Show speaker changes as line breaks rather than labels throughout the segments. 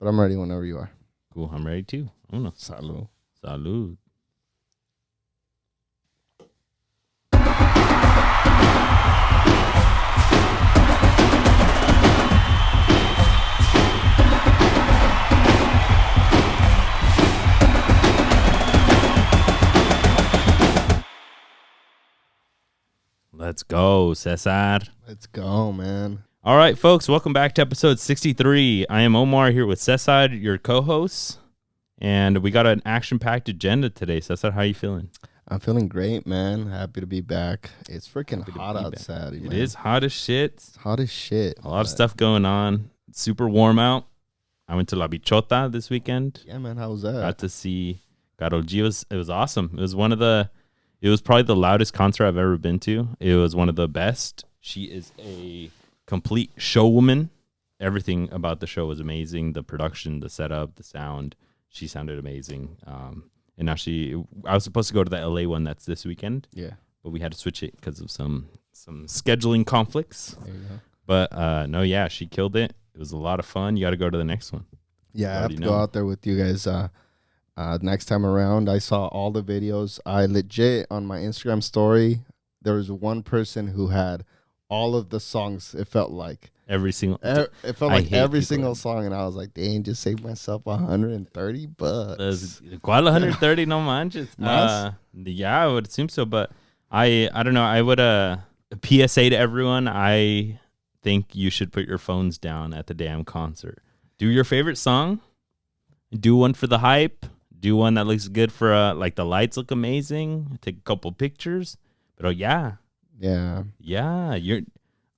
But I'm ready whenever you are.
Cool. I'm ready too. Uno.
Salud.
Salud. Let's go, Cesar.
Let's go, man.
All right, folks. Welcome back to episode 63. I am Omar here with Cesar, your co-host. And we got an action-packed agenda today. Cesar, how are you feeling?
I'm feeling great, man. Happy to be back. It's freaking hot
be
outside, man.
It is hot as shit.
It's hot as shit.
A lot of stuff going on. It's super warm out. I went to La Bichota this weekend.
Yeah, man. How was that?
Got to see Karol G. It was awesome. It was probably the loudest concert I've ever been to. It was one of the best. She is a complete showwoman. Everything about the show was amazing. The production, the setup, the sound. She sounded amazing. And now I was supposed to go to the LA one that's this weekend.
Yeah.
But we had to switch it because of some scheduling conflicts.
There you go.
But no, yeah, she killed it. It was a lot of fun. You got to go to the next one.
Yeah, I have to go out there with you guys next time around. I saw all the videos. I legit, on my Instagram story, there was one person who had all of the songs, it felt like.
Every single.
It felt like every single song, and I was like, dang, just saved myself $130.
¿Cuál 130? No manches. Yeah, I would assume so, but I don't know. I would PSA to everyone. I think you should put your phones down at the damn concert. Do your favorite song. Do one for the hype. Do one that looks good for like the lights look amazing. Take a couple pictures. But yeah.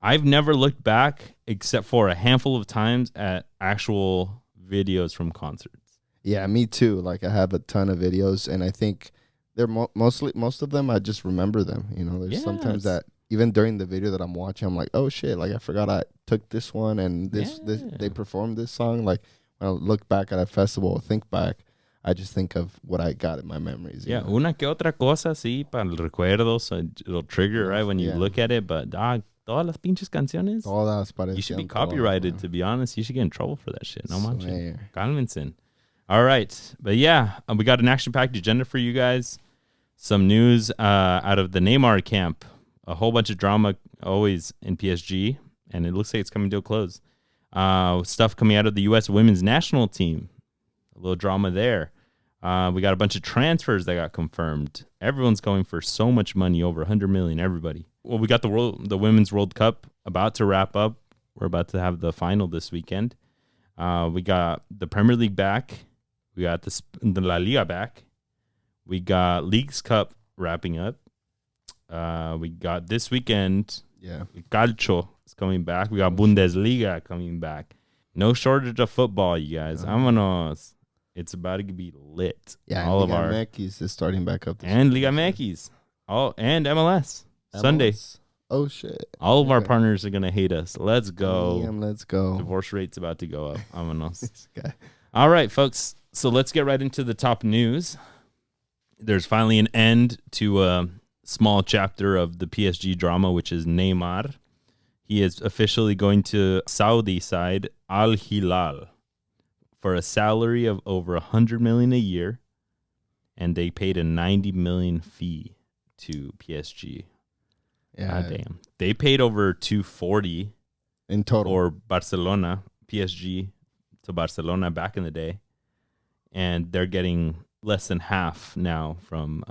I've never looked back except for a handful of times at actual videos from concerts.
Yeah, me too. Like I have a ton of videos, and I think they're most of them I just remember them. You know, there's sometimes that even during the video that I'm watching, I'm like, oh shit, like I forgot I took this one and this they performed this song. Like when I look back at a festival or think back, I just think of what I got in my memories.
Yeah, una que otra cosa, sí, para el recuerdo, so it'll trigger right when you look at it. But dog, todas las pinches canciones, you should be copyrighted, to be honest. You should get in trouble for that shit. No manches. Cálmense. All right. But yeah, we got an action-packed agenda for you guys. Some news out of the Neymar camp. A whole bunch of drama always in PSG, and it looks like it's coming to a close. Stuff coming out of the U.S. women's national team. A little drama there. We got a bunch of transfers that got confirmed. Everyone's going for so much money, over $100 million, everybody. Well, we got the Women's World Cup about to wrap up. We're about to have the final this weekend. We got the Premier League back. We got the La Liga back. We got League's Cup wrapping up. We got this weekend.
Yeah.
Calcio is coming back. We got Bundesliga coming back. No shortage of football, you guys. Vámonos. It's about to be lit.
Yeah, all of our MX is starting back up.
And Liga MX. And MLS. Sunday.
Oh, shit.
All of our partners are going to hate us. Let's go.
Damn, let's go.
Divorce rate's about to go up. Vámonos. All right, folks. So let's get right into the top news. There's finally an end to a small chapter of the PSG drama, which is Neymar. He is officially going to Saudi side Al Hilal for a salary of over $100 million a year, and they paid a $90 million fee to PSG.
Yeah,
damn. They paid over $240
in total
for Barcelona, PSG to Barcelona back in the day, and they're getting less than half now from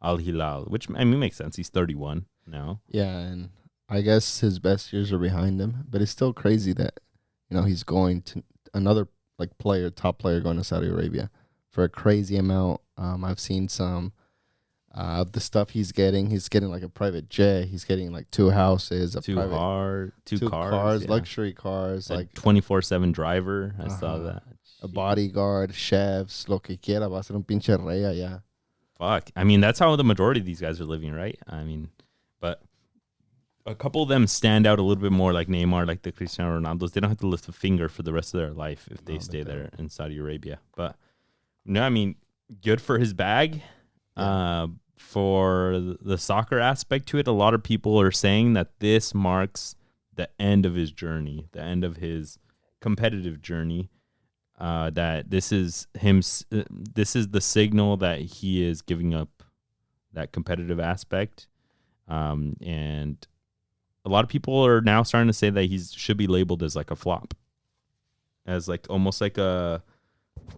Al Hilal, which I mean makes sense. He's 31 now.
Yeah, and I guess his best years are behind him, but it's still crazy that he's going to another top player going to Saudi Arabia for a crazy amount. I've seen some of the stuff he's getting. He's getting like a private jet. He's getting like 2 houses, two cars, luxury cars, like
24/7 driver. I saw that.
A bodyguard, chefs, lo que quiera. Va a ser un pinche rey allá.
Fuck. I mean, that's how the majority of these guys are living, right? I mean, but a couple of them stand out a little bit more, like Neymar, like the Cristiano Ronaldos. They don't have to lift a finger for the rest of their life if they stay there in Saudi Arabia. But no, I mean, good for his bag. Yeah. For the soccer aspect to it, a lot of people are saying that this marks the end of his journey, the end of his competitive journey. that this is him. This is the signal that he is giving up that competitive aspect. And a lot of people are now starting to say that he should be labeled as like a flop, as like almost like a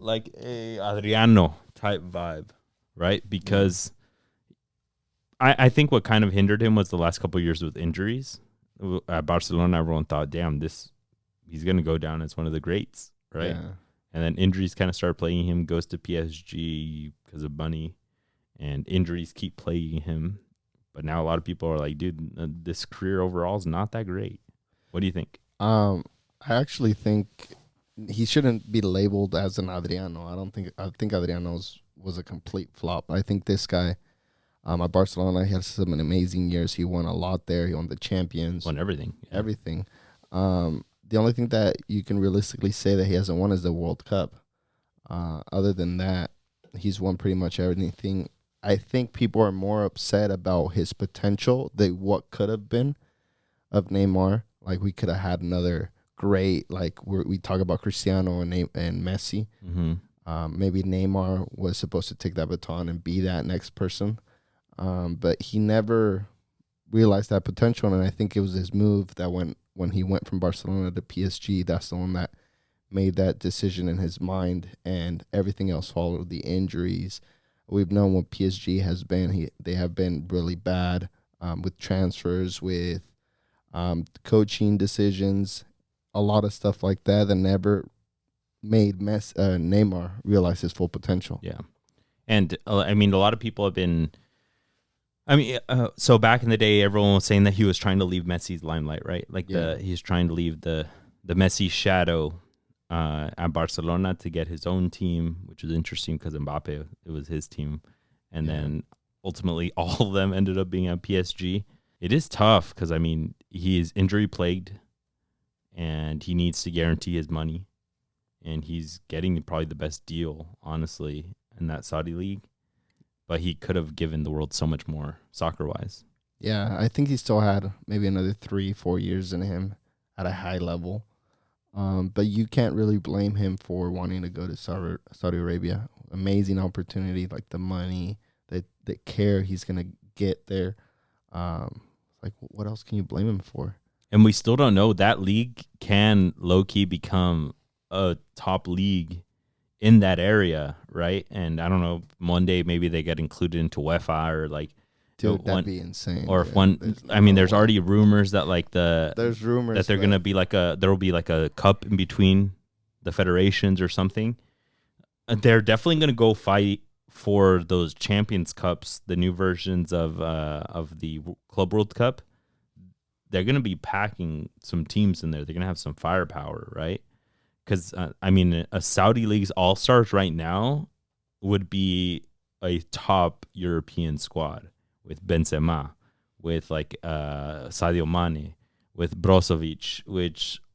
Adriano type vibe, right? Because I think what kind of hindered him was the last couple of years with injuries. At Barcelona, everyone thought, damn, he's going to go down as one of the greats, right? Yeah. And then injuries kind of start plaguing him, goes to PSG because of money, and injuries keep plaguing him. But now a lot of people are like, dude, this career overall is not that great. What do you think?
I actually think he shouldn't be labeled as an Adriano. I think Adriano's was a complete flop. I think this guy at Barcelona, he had some amazing years. He won a lot there. He won the Champions.
Won everything.
Yeah. Everything. The only thing that you can realistically say that he hasn't won is the World Cup. Other than that, he's won pretty much everything. I think people are more upset about his potential than what could have been of Neymar. Like, we could have had another great, like we talk about Cristiano and Messi. Mm-hmm. Maybe Neymar was supposed to take that baton and be that next person. But he never realized that potential, and I think it was his move that when he went from Barcelona to PSG, that's the one that made that decision in his mind, and everything else followed. The injuries. We've known what PSG has been. They have been really bad with transfers, with coaching decisions, a lot of stuff like that never made Neymar realize his full potential.
Yeah. And, I mean, a lot of people have been... so back in the day, everyone was saying that he was trying to leave Messi's limelight, right? Like, he's trying to leave the Messi shadow at Barcelona to get his own team, which was interesting because Mbappe, it was his team. And then ultimately all of them ended up being at PSG. It is tough because, I mean, he is injury plagued and he needs to guarantee his money. And he's getting probably the best deal, honestly, in that Saudi league. But he could have given the world so much more soccer-wise.
Yeah, I think he still had maybe another 3-4 years in him at a high level. But you can't really blame him for wanting to go to Saudi Arabia. Amazing opportunity, like the money, the care he's going to get there. Like, what else can you blame him for?
And we still don't know. That league can low-key become a top league in that area, right? And I don't know, one day maybe they get included into UEFA or like...
Dude, that'd be insane.
Or if there's already rumors that like
there's rumors
that they're gonna be like there will be like a cup in between the federations or something. They're definitely gonna go fight for those Champions Cups, the new versions of the Club World Cup. They're gonna be packing some teams in there. They're gonna have some firepower, right? Because a Saudi League's All Stars right now would be a top European squad. With Benzema, with like Sadio Mane, with Brozovic,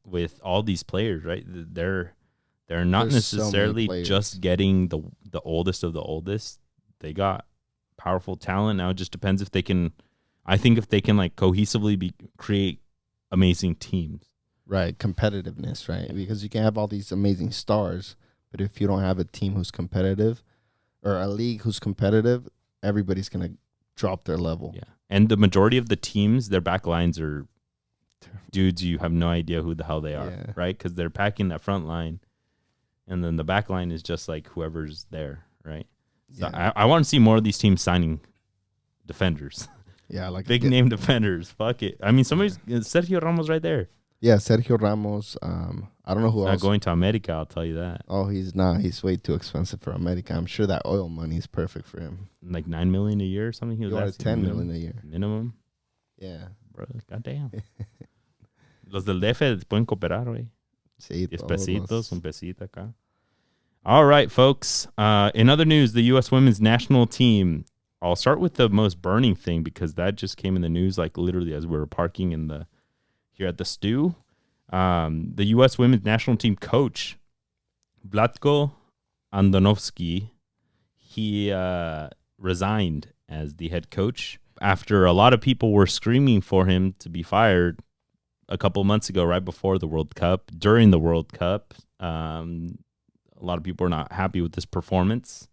with all these players, right? They're not necessarily just getting the oldest of the oldest. They got powerful talent. Now it just depends if they can. I think if they can like cohesively create amazing teams,
right? Competitiveness, right? Because you can have all these amazing stars, but if you don't have a team who's competitive or a league who's competitive, everybody's gonna drop their level.
Yeah. And the majority of the teams, their back lines are dudes you have no idea who the hell they are, right? Because they're packing that front line, and then the back line is just like whoever's there, right? So I want to see more of these teams signing defenders.
Yeah, like
big name defenders. Fuck it. I mean, Sergio Ramos right there.
Yeah, Sergio Ramos. I don't know who else.
Not going to America, I'll tell you that.
Oh, he's not. He's way too expensive for America. I'm sure that oil money is perfect for him.
Like $9 million a year or something. He was
$10 million a year
minimum.
Yeah,
bro. Goddamn. Los del DF pueden cooperar, güey.
Sí,
10 pesitos, un pesito acá. All right, folks. In other news, the U.S. women's national team. I'll start with the most burning thing because that just came in the news like literally as we were parking here at the stew. The U.S. women's national team coach, Vlatko Andonovski, he resigned as the head coach after a lot of people were screaming for him to be fired a couple months ago, right before the World Cup, during the World Cup. A lot of people are not happy with this performance.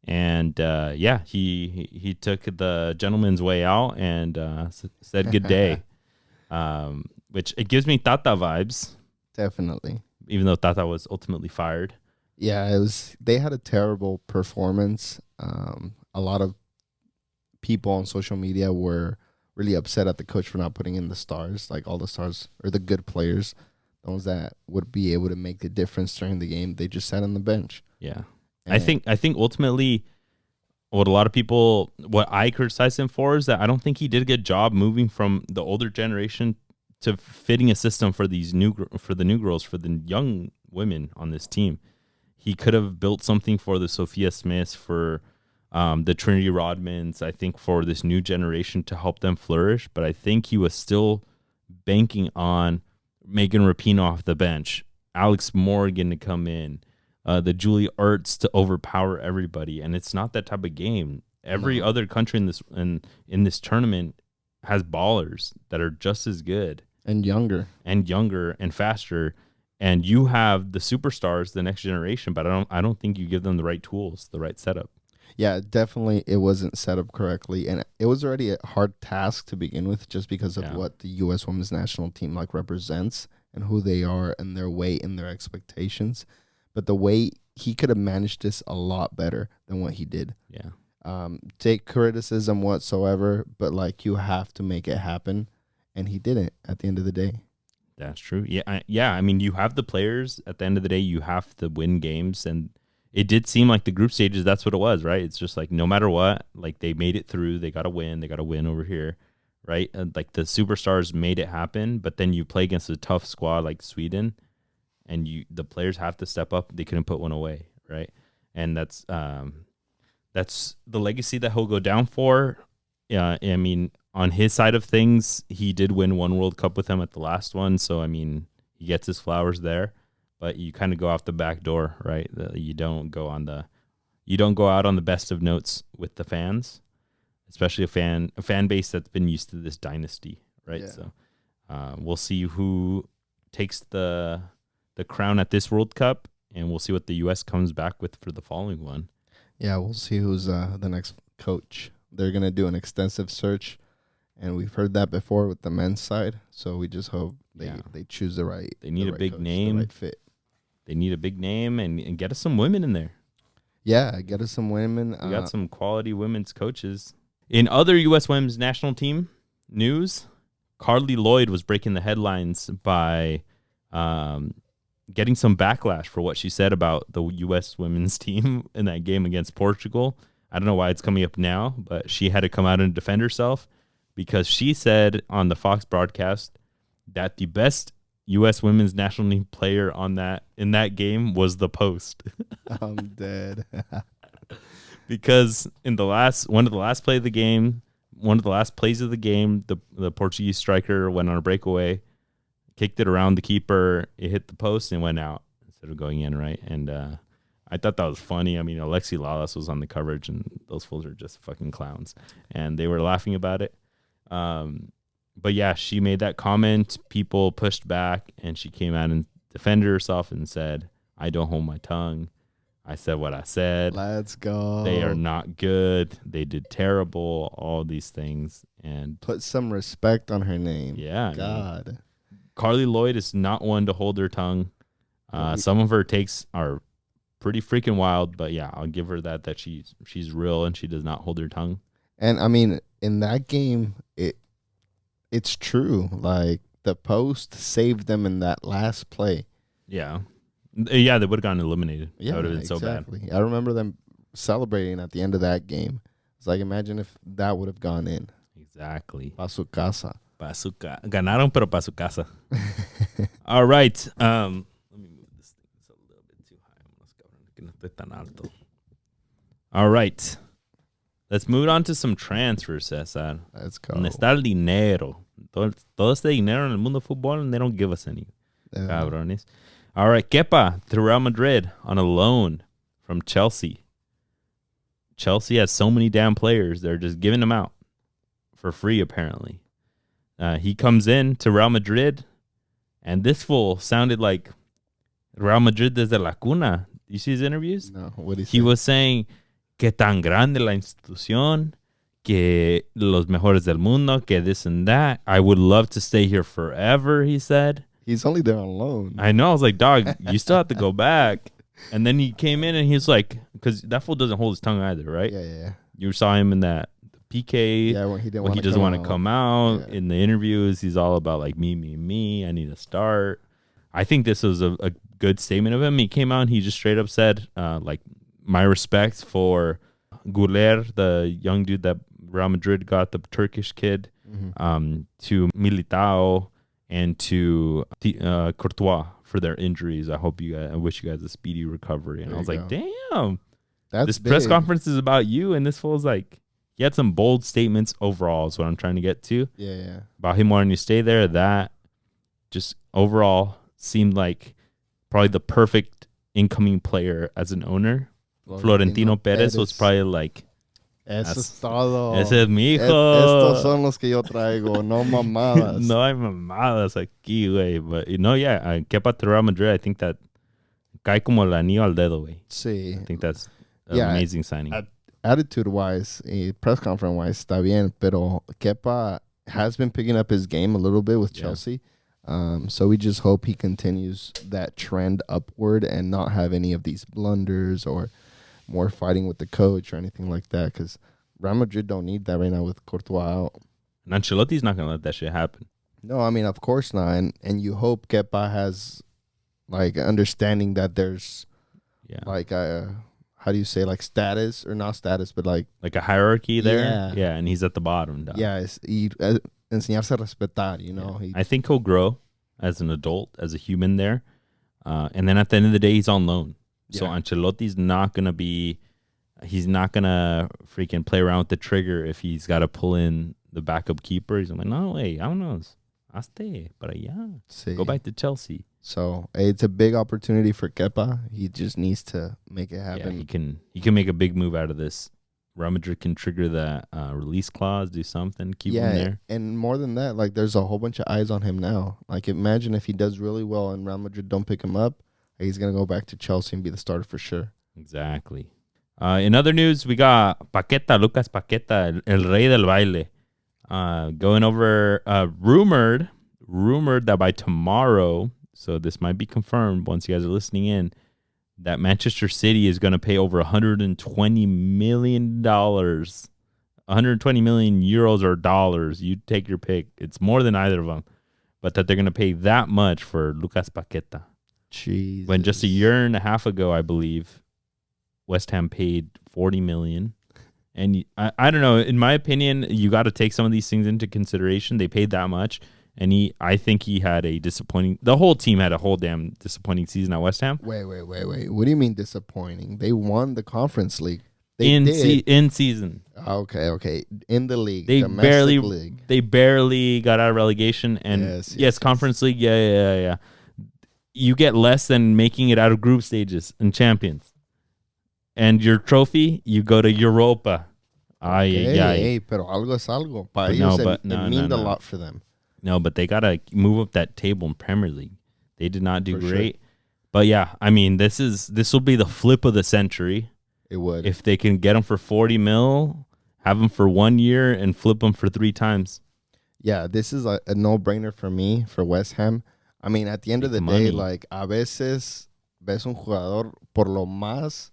And, he took the gentleman's way out and said good day, which it gives me Tata vibes.
Definitely.
Even though Tata was ultimately fired.
Yeah, they had a terrible performance. A lot of people on social media were really upset at the coach for not putting in the stars, like all the stars or the good players, the ones that would be able to make the difference during the game. They just sat on the bench.
Yeah. I think ultimately what I criticize him for is that I don't think he did a good job moving from the older generation to fitting a system for the new girls, for the young women on this team. He could have built something for the Sophia Smiths, for the Trinity Rodmans, I think for this new generation to help them flourish. But I think he was still banking on Megan Rapinoe off the bench, Alex Morgan to come in, the Julie Ertz to overpower everybody. And it's not that type of game. Every other country in this tournament has ballers that are just as good. And younger and faster. And you have the superstars, the next generation, but I don't think you give them the right tools, the right setup.
Yeah, definitely it wasn't set up correctly. And it was already a hard task to begin with just because of what the U.S. women's national team represents and who they are and their weight and their expectations. But the way he could have managed this a lot better than what he did.
Yeah.
Take criticism whatsoever, but you have to make it happen. And he didn't at the end of the day.
That's true. Yeah. I mean, you have the players. At the end of the day, you have to win games. And it did seem like the group stages, that's what it was, right? It's just no matter what, they made it through. They got to win. They got to win over here, right? And the superstars made it happen. But then you play against a tough squad like Sweden, and the players have to step up. They couldn't put one away, right? And that's the legacy that he'll go down for. I mean, on his side of things, he did win one World Cup with them at the last one. So, I mean, he gets his flowers there, but you kind of go off the back door, right? You don't go out on the best of notes with the fans, especially a fan base that's been used to this dynasty, right? Yeah. So, we'll see who takes the crown at this World Cup, and we'll see what the U.S. comes back with for the following one.
Yeah, we'll see who's the next coach. They're going to do an extensive search. And we've heard that before with the men's side, so we just hope they choose the right.
They need a big
coach,
name.
the right fit.
They need a big name and get us some women in there.
Yeah, get us some women.
We got some quality women's coaches. In other U.S. women's national team news, Carly Lloyd was breaking the headlines by getting some backlash for what she said about the U.S. women's team in that game against Portugal. I don't know why it's coming up now, but she had to come out and defend herself. Because she said on the Fox broadcast that the best U.S. women's national team player in that game was the post.
I'm dead.
Because in one of the last plays of the game, the Portuguese striker went on a breakaway, kicked it around the keeper, it hit the post and went out instead of going in, right? And I thought that was funny. I mean, Alexi Lalas was on the coverage, and those fools are just fucking clowns, and they were laughing about it. But yeah, she made that comment. People pushed back, and she came out and defended herself and said, "I don't hold my tongue. I said what I said.
Let's go.
They are not good. They did terrible. All these things." And
put some respect on her name.
Yeah,
God.
Carly Lloyd is not one to hold her tongue. Some of her takes are pretty freaking wild, but yeah, I'll give her that she's real and she does not hold her tongue.
And I mean, in that game, it's true. The post saved them in that last play.
Yeah. Yeah, they would have gotten eliminated.
Yeah,
that would have been
exactly.
So bad.
I remember them celebrating at the end of that game. It's imagine if that would have gone in.
Exactly.
Pa su casa.
Ganaron, pero pa su casa. All right. Let me move this thing. It's a little bit too high. All right. Let's move on to some transfers, Cesar.
Let's go.
¿Dónde está el dinero? Todo este dinero en el mundo fútbol, and they don't give us any. Cabrones. All right, Kepa to Real Madrid on a loan from Chelsea. Chelsea has so many damn players. They're just giving them out for free, apparently. He comes in to Real Madrid, and this fool sounded like Real Madrid desde la cuna. You see his interviews?
No. What did
he was saying que tan grande la institución, que los mejores del mundo, que this and that. I would love to stay here forever, he said.
He's only there on loan.
I know. I was like, dog, you still have to go back. And then he came in and he was like, because that fool doesn't hold his tongue either, right?
Yeah.
You saw him in that PK.
Yeah, when he
doesn't want to come out. Yeah. In the interviews, he's all about like me. I need to start. I think this was a good statement of him. He came out and he just straight up said, like, my respects for Güler, the young dude that Real Madrid got, the Turkish kid, to Militao, and to Courtois for their injuries. I wish you guys a speedy recovery. And I was like, damn, this press conference is about you. And this fool's like, he had some bold statements overall is what I'm trying to get to.
Yeah.
About him wanting to stay there. That just overall seemed like probably the perfect incoming player as an owner. Florentino Pérez was probably like,
eso es todo.
Ese es mi hijo.
Estos son los que yo traigo, no mamadas.
No hay mamadas aquí, güey. But, Kepa to Real Madrid, I think that cae como el anillo al dedo, güey.
Sí.
I think that's an amazing signing.
Attitude-wise, press conference-wise, está bien, pero Kepa has been picking up his game a little bit with Chelsea. So we just hope he continues that trend upward and not have any of these blunders or more fighting with the coach or anything like that, because Real Madrid don't need that right now with Courtois out.
And Ancelotti's not going to let that shit happen.
No, I mean, of course not. And you hope Kepa has, like, understanding that there's, like, how do you say, like, status, or not status, but, like
a hierarchy there? Yeah, and he's at the bottom. Dog.
Yeah, enseñarse a respetar, you know.
I think he'll grow as an adult, as a human there. And then at the end of the day, he's on loan. So Ancelotti's not going to he's not going to freaking play around with the trigger if he's got to pull in the backup keeper. He's like, no, hey, vámonos. Hazte para allá. Sí. Go back to Chelsea.
So it's a big opportunity for Kepa. He just needs to make it happen.
Yeah, he can make a big move out of this. Real Madrid can trigger that release clause, do something, keep him there.
And more than that, like, there's a whole bunch of eyes on him now. Like, imagine if he does really well and Real Madrid don't pick him up. He's going to go back to Chelsea and be the starter for sure.
Exactly. In other news, we got Lucas Paqueta, el rey del baile, going over, rumored that by tomorrow, so this might be confirmed once you guys are listening in, that Manchester City is going to pay over $120 million, 120 million euros or dollars. You take your pick. It's more than either of them. But that they're going to pay that much for Lucas Paqueta.
Jesus.
When just a year and a half ago, I believe, West Ham paid $40 million. And I don't know. In my opinion, you got to take some of these things into consideration. They paid that much. And I think he had the whole team had a whole damn disappointing season at West Ham.
Wait. What do you mean disappointing? They won the Conference League.
In season.
Okay. In the league.
They barely got out of relegation. And yes, Conference League. Yeah. You get less than making it out of group stages and champions. And your trophy, you go to Europa.
Hey, pero algo es algo. Para ellos, it means a lot for them.
No, but they got to move up that table in Premier League. They did not do great. Sure. But yeah, I mean, this will be the flip of the century.
It would.
If they can get them for 40 mil, have them for 1 year, and flip them for 3 times.
Yeah, this is a no-brainer for me, for West Ham. I mean, at the end of the day, like, a veces ves un jugador por lo más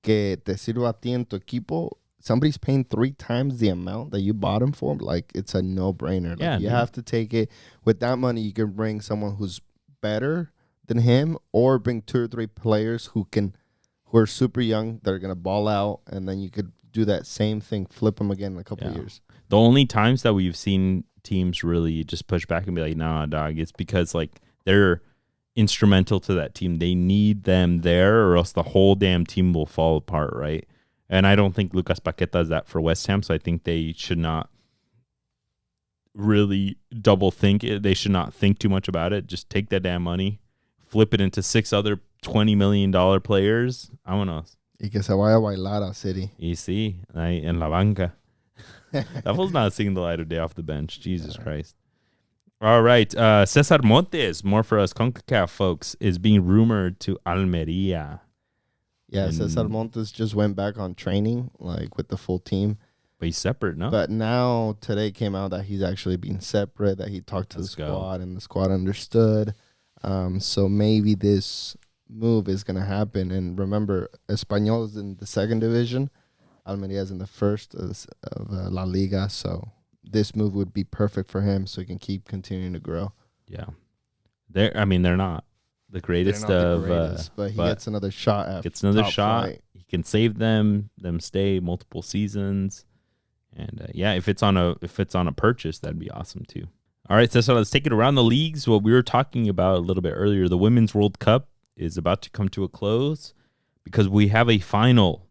que te sirva a ti en tu equipo. Somebody's paying 3 times the amount that you bought him for. Like, it's a no-brainer. Like, you have to take it. With that money, you can bring someone who's better than him, or bring 2 or 3 players who are super young, that are going to ball out, and then you could do that same thing, flip them again in a couple of years.
The only times that we've seen teams really just push back and be like, nah, dog, it's because, like, they're instrumental to that team. They need them there, or else the whole damn team will fall apart, right? And I don't think Lucas Paqueta is that for West Ham, so I think they should not really double think it. They should not think too much about it. Just take that damn money, flip it into 6 other $20 million players. Vámonos.
Y que se vaya a bailar a City.
Y sí, ahí en la banca. That was not seeing the light of day off the bench. Jesus Christ. All right. Cesar Montes, more for us CONCACAF folks, is being rumored to Almeria.
Yeah, Cesar Montes just went back on training, like with the full team.
But he's separate, no?
But now, today came out that he's actually being separate, that he talked to the squad and the squad understood. So maybe this move is going to happen. And remember, Espanyol is in the second division. Almeria is in the first of La Liga. So this move would be perfect for him so he can keep continuing to grow.
Yeah. They're not the greatest
but he gets another shot
He can save them stay multiple seasons. And if it's on a purchase, that'd be awesome too. All right, so let's take it around the leagues. What we were talking about a little bit earlier, the Women's World Cup is about to come to a close because we have a final.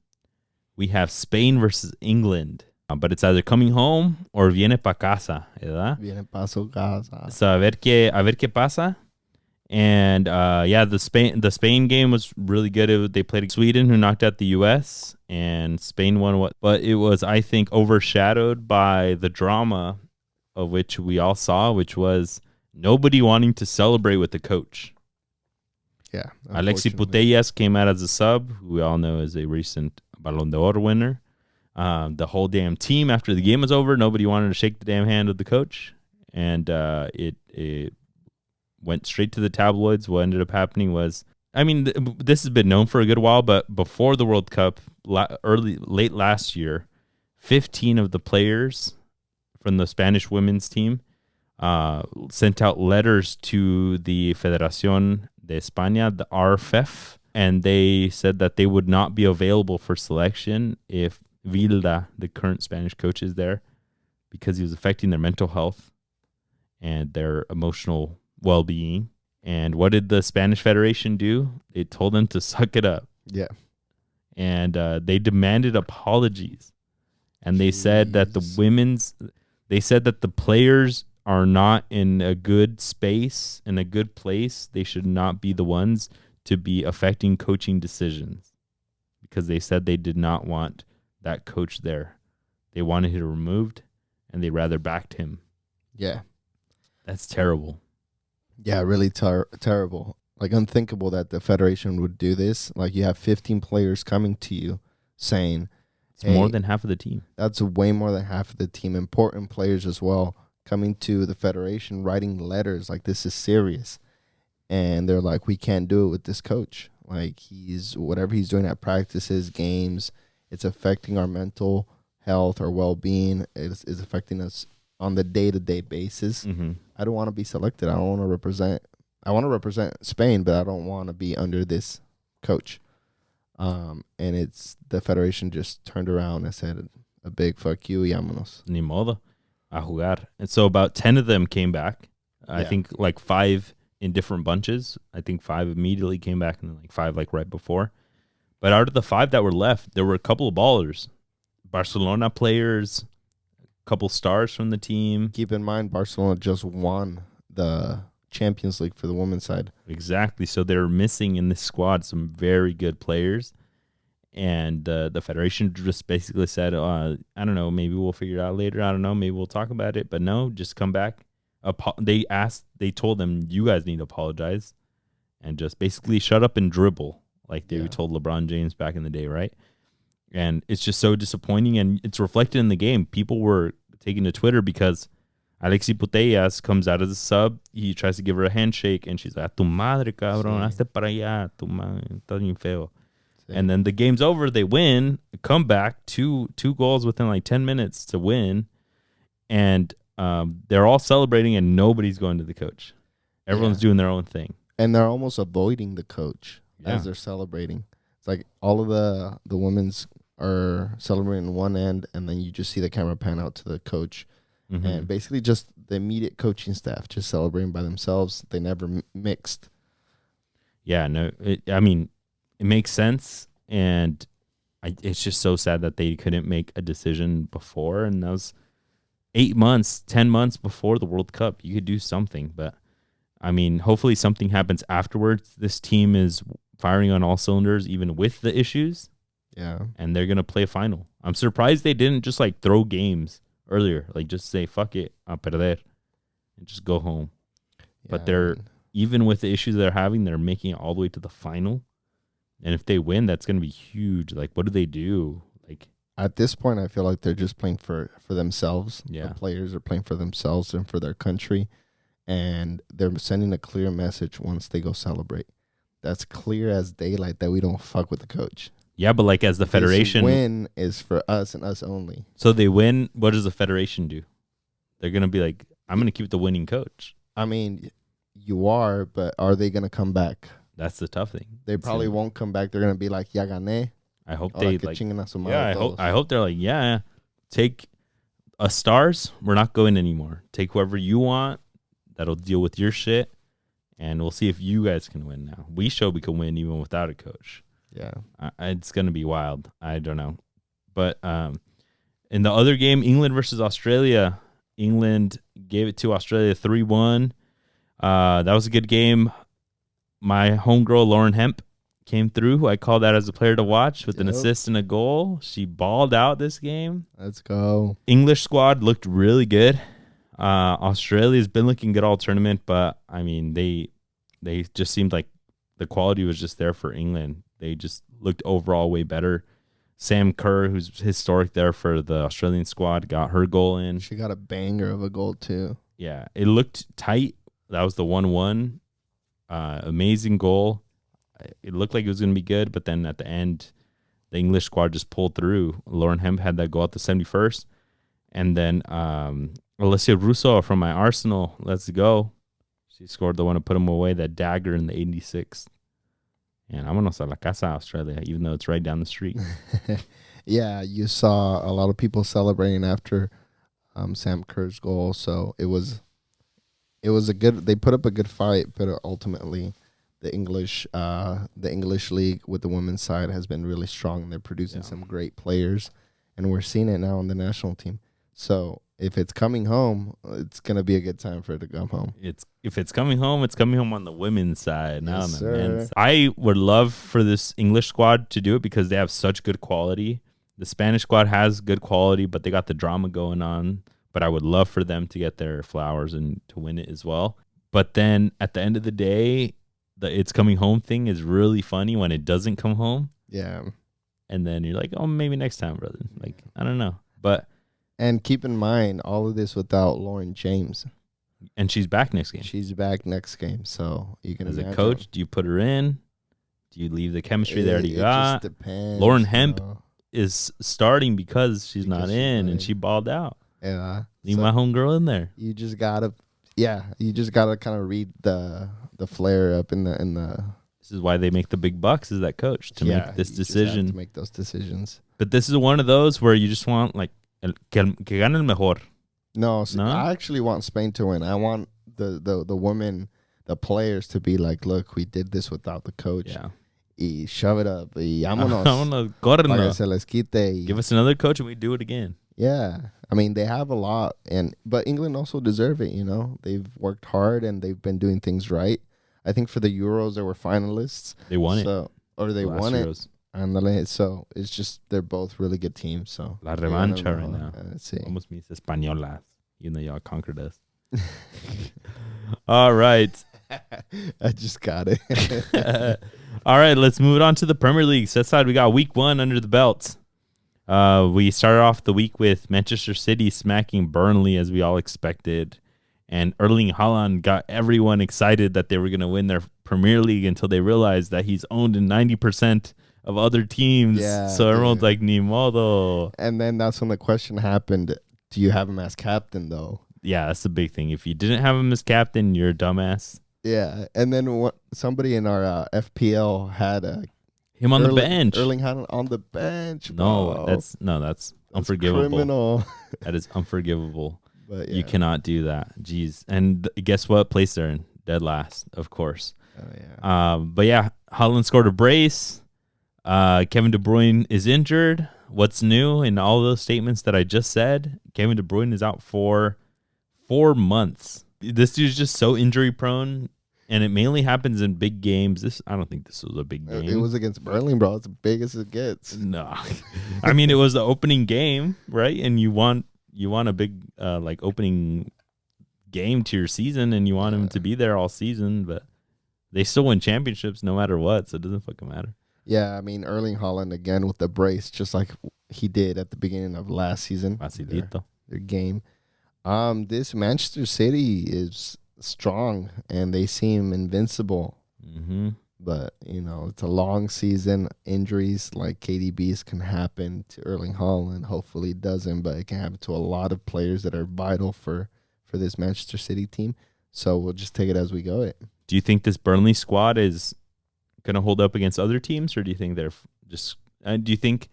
We have Spain versus England, but it's either coming home or viene pa casa, ¿verdad?
Viene pa su casa.
So a ver qué pasa. And the Spain game was really good. They played Sweden, who knocked out the U.S., and Spain won. But it was, I think, overshadowed by the drama of which we all saw, which was nobody wanting to celebrate with the coach.
Yeah,
Alexis Putellas came out as a sub, who we all know is a recent Ballon d'Or winner. The whole damn team, after the game was over, nobody wanted to shake the damn hand of the coach, and it went straight to the tabloids. What ended up happening was, this has been known for a good while, but before the World Cup, late last year, 15 of the players from the Spanish women's team sent out letters to the Federación de España, the RFEF, and they said that they would not be available for selection if Vilda, the current Spanish coach, is there, because he was affecting their mental health and their emotional well-being. And what did the Spanish Federation do? They told them to suck it up.
Yeah.
And they demanded apologies. And they said that the players are not in a good space, in a good place. They should not be the ones to be affecting coaching decisions, because they said they did not want that coach there. They wanted him removed, and they rather backed him.
Yeah. That's
terrible.
Yeah, really terrible. Like, unthinkable that the Federation would do this. Like, you have 15 players coming to you saying,
it's more than half of the team.
That's way more than half of the team. Important players as well coming to the Federation, writing letters like, this is serious. And they're like, we can't do it with this coach. Like, whatever he's doing at practices, games, it's affecting our mental health, our well-being. It's affecting us on the day-to-day basis.
Mm-hmm.
I don't want to be selected. I want to represent Spain, but I don't want to be under this coach. And it's the Federation just turned around and said a big fuck you, vámonos.
Ni modo, a jugar. And so about 10 of them came back. I think like 5 in different bunches. I think 5 immediately came back, and then like 5 like right before. But out of the 5 that were left, there were a couple of ballers. Barcelona players, a couple stars from the team.
Keep in mind, Barcelona just won the Champions League for the women's side.
Exactly. So they're missing in this squad some very good players. And the Federation just basically said, I don't know, maybe we'll figure it out later. I don't know, maybe we'll talk about it. But no, just come back. They told them, you guys need to apologize and just basically shut up and dribble, like they told LeBron James back in the day, right? And it's just so disappointing, and it's reflected in the game. People were taking to Twitter because Alexis Putellas comes out as a sub. He tries to give her a handshake, and she's like, tu madre, cabrón, hazte para allá, tu madre, está bien feo. And then the game's over. They win, come back, two goals within like 10 minutes to win. And they're all celebrating, and nobody's going to the coach. Everyone's doing their own thing.
And they're almost avoiding the coach as they're celebrating. It's like all of the women's are celebrating one end, and then you just see the camera pan out to the coach. Mm-hmm. And basically just the immediate coaching staff just celebrating by themselves. They never mixed.
Yeah, no, it makes sense, and it's just so sad that they couldn't make a decision before, and that was 8 months, 10 months before the World Cup. You could do something, but hopefully something happens afterwards. This team is firing on all cylinders, even with the issues.
Yeah. And
they're going to play a final. I'm surprised they didn't just like throw games earlier, like just say, fuck it, a perder, and just go home. Yeah, but even with the issues they're having, they're making it all the way to the final. And if they win, that's going to be huge. Like, what do they do? Like,
at this point, I feel like they're just playing for themselves.
Yeah.
The players are playing for themselves and for their country. And they're sending a clear message once they go celebrate. That's clear as daylight that we don't fuck with the coach.
Yeah, but like as the federation.
This win is for us and us only.
So they win. What does the federation do? They're going to be like, I'm going to keep the winning coach.
I mean, you are, but are they going to come back?
That's the tough thing.
They probably won't come back. They're going to be like, ya gané.
I hope they like,
yeah,
I hope they're like, yeah, take us stars. We're not going anymore. Take whoever you want. That'll deal with your shit. And we'll see if you guys can win now. We showed we can win even without a coach.
Yeah.
It's going to be wild. I don't know. But in the other game, England versus Australia, England gave it to Australia 3-1. That was a good game. My homegirl, Lauren Hemp, came through, who I call that as a player to watch with an assist and a goal. She balled out this game.
Let's go.
English squad looked really good. Australia's been looking good all tournament, but I mean, they just seemed like the quality was just there for England. They just looked overall way better. Sam Kerr, who's historic there for the Australian squad, got her goal in.
She got a banger of a goal too.
Yeah, it looked tight. That was the 1-1. Amazing goal. It looked like it was going to be good, but then at the end, the English squad just pulled through. Lauren Hemp had that goal at the 71st. And then Alessia Russo from my Arsenal, let's go. She scored the one to put him away, that dagger in the 86th. And vámonos a la casa, Australia, even though it's right down the street.
Yeah, you saw a lot of people celebrating after Sam Kerr's goal. So it was a good. They put up a good fight, but ultimately, the English league with the women's side has been really strong. They're producing some great players, and we're seeing it now on the national team. So if it's coming home, it's gonna be a good time for it to come home.
If it's coming home, it's coming home on the women's side, not on the
sir.
men's side. I would love for this English squad to do it because they have such good quality. The Spanish squad has good quality, but they got the drama going on. But I would love for them to get their flowers and to win it as well. But then at the end of the day, the it's coming home thing is really funny when it doesn't come home.
Yeah.
And then you're like, oh, maybe next time, brother. Like, I don't know. And
keep in mind, all of this without Lauren James.
And she's back next game.
She's back next game. So you can imagine.
As a coach, do you put her in? Do you leave the chemistry they already got?
It just depends.
Lauren Hemp is starting because she's not in, and she balled out.
Yeah.
Leave my homegirl in there.
You just gotta kind of read the flare up in the.
This is why they make the big bucks, is that coach to make this decision.
Just have to make those decisions.
But this is one of those where you just want like que gane el mejor.
No, I actually want Spain to win. I want the women, the players to be like, look, we did this without the coach.
Yeah.
Y shove it up. Y vámonos.
Vámonos, córrenlo.
Para que se les quite.
Give us another coach and we do it again.
Yeah. I mean, they have a lot, but England also deserve it, you know. They've worked hard and they've been doing things right. I think for the Euros, they were finalists.
They won it.
Or they won
Euros.
it. So it's just, they're both really good teams. So
La revancha right now.
Let's see.
Almost means españolas, even though y'all conquered us. All right.
I just got it.
All right, let's move on to the Premier League. Set side, we got week 1 under the belt. We started off the week with Manchester City smacking Burnley as we all expected. And Erling Haaland got everyone excited that they were going to win their Premier League until they realized that he's owned in 90% of other teams. Yeah, so everyone's like, ni modo.
And then that's when the question happened, do you have him as captain, though?
Yeah, that's the big thing. If you didn't have him as captain, you're a dumbass.
Yeah, and then somebody in our FPL had
him on the bench.
Erling Haaland on the bench.
No, that's unforgivable.
Criminal.
That is unforgivable.
But yeah.
You cannot do that. Jeez. And guess what place they're in? Dead last, of course.
Oh, yeah.
But yeah, Haaland scored a brace. Kevin De Bruyne is injured. What's new in all those statements that I just said? Kevin De Bruyne is out for 4 months. This dude's just so injury prone, and it mainly happens in big games. I don't think this was a big game.
It was against Burnley, bro. It's as big as it gets.
No. I mean, it was the opening game, right? And you want a big like opening game to your season, and you want him to be there all season, but they still win championships no matter what, so it doesn't fucking matter.
Yeah, I mean, Erling Haaland again with the brace, just like he did at the beginning of last season. Their game. This Manchester City is strong, and they seem invincible.
Mm-hmm.
But, it's a long season. Injuries like KDB's can happen to Erling Haaland. Hopefully it doesn't, but it can happen to a lot of players that are vital for this Manchester City team. So we'll just take it as we go.
Do you think this Burnley squad is going to hold up against other teams, or do you think they're just... do you think...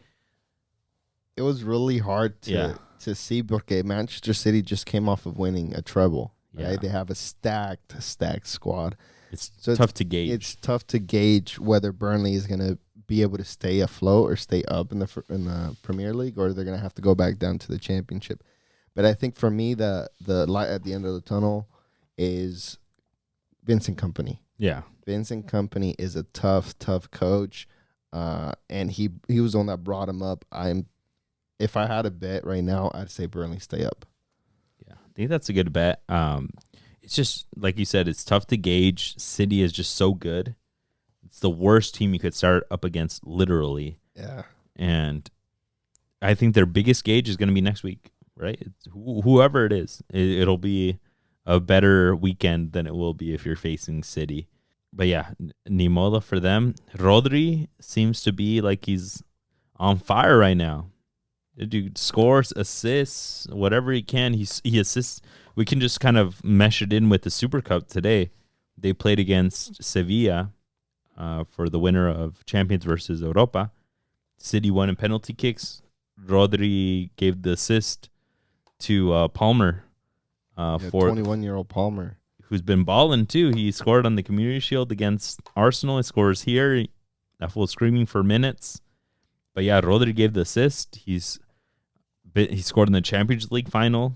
It was really hard to see because Manchester City just came off of winning a treble. Right? They have a stacked squad.
It's tough to gauge.
It's tough to gauge whether Burnley is going to be able to stay afloat or stay up in the Premier League, or they're going to have to go back down to the Championship. But I think for me, the light at the end of the tunnel is Vincent Kompany.
Yeah.
Vincent Kompany is a tough coach, and he was the one that brought him up. If I had a bet right now, I'd say Burnley stay up.
Yeah, I think that's a good bet. It's just, like you said, it's tough to gauge. City is just so good. It's the worst team you could start up against, literally.
Yeah.
And I think their biggest gauge is going to be next week, right? It's whoever it is. It'll be a better weekend than it will be if you're facing City. But yeah, Nimola for them. Rodri seems to be like he's on fire right now. The dude scores, assists, whatever he can. He assists. We can just kind of mesh it in with the Super Cup today. They played against Sevilla for the winner of Champions versus Europa. City won in penalty kicks. Rodri gave the assist to Palmer. For
21-year-old Palmer,
who's been balling too. He scored on the Community Shield against Arsenal. He scores here. That fool screaming for minutes. But yeah, Rodri gave the assist. He scored in the Champions League final.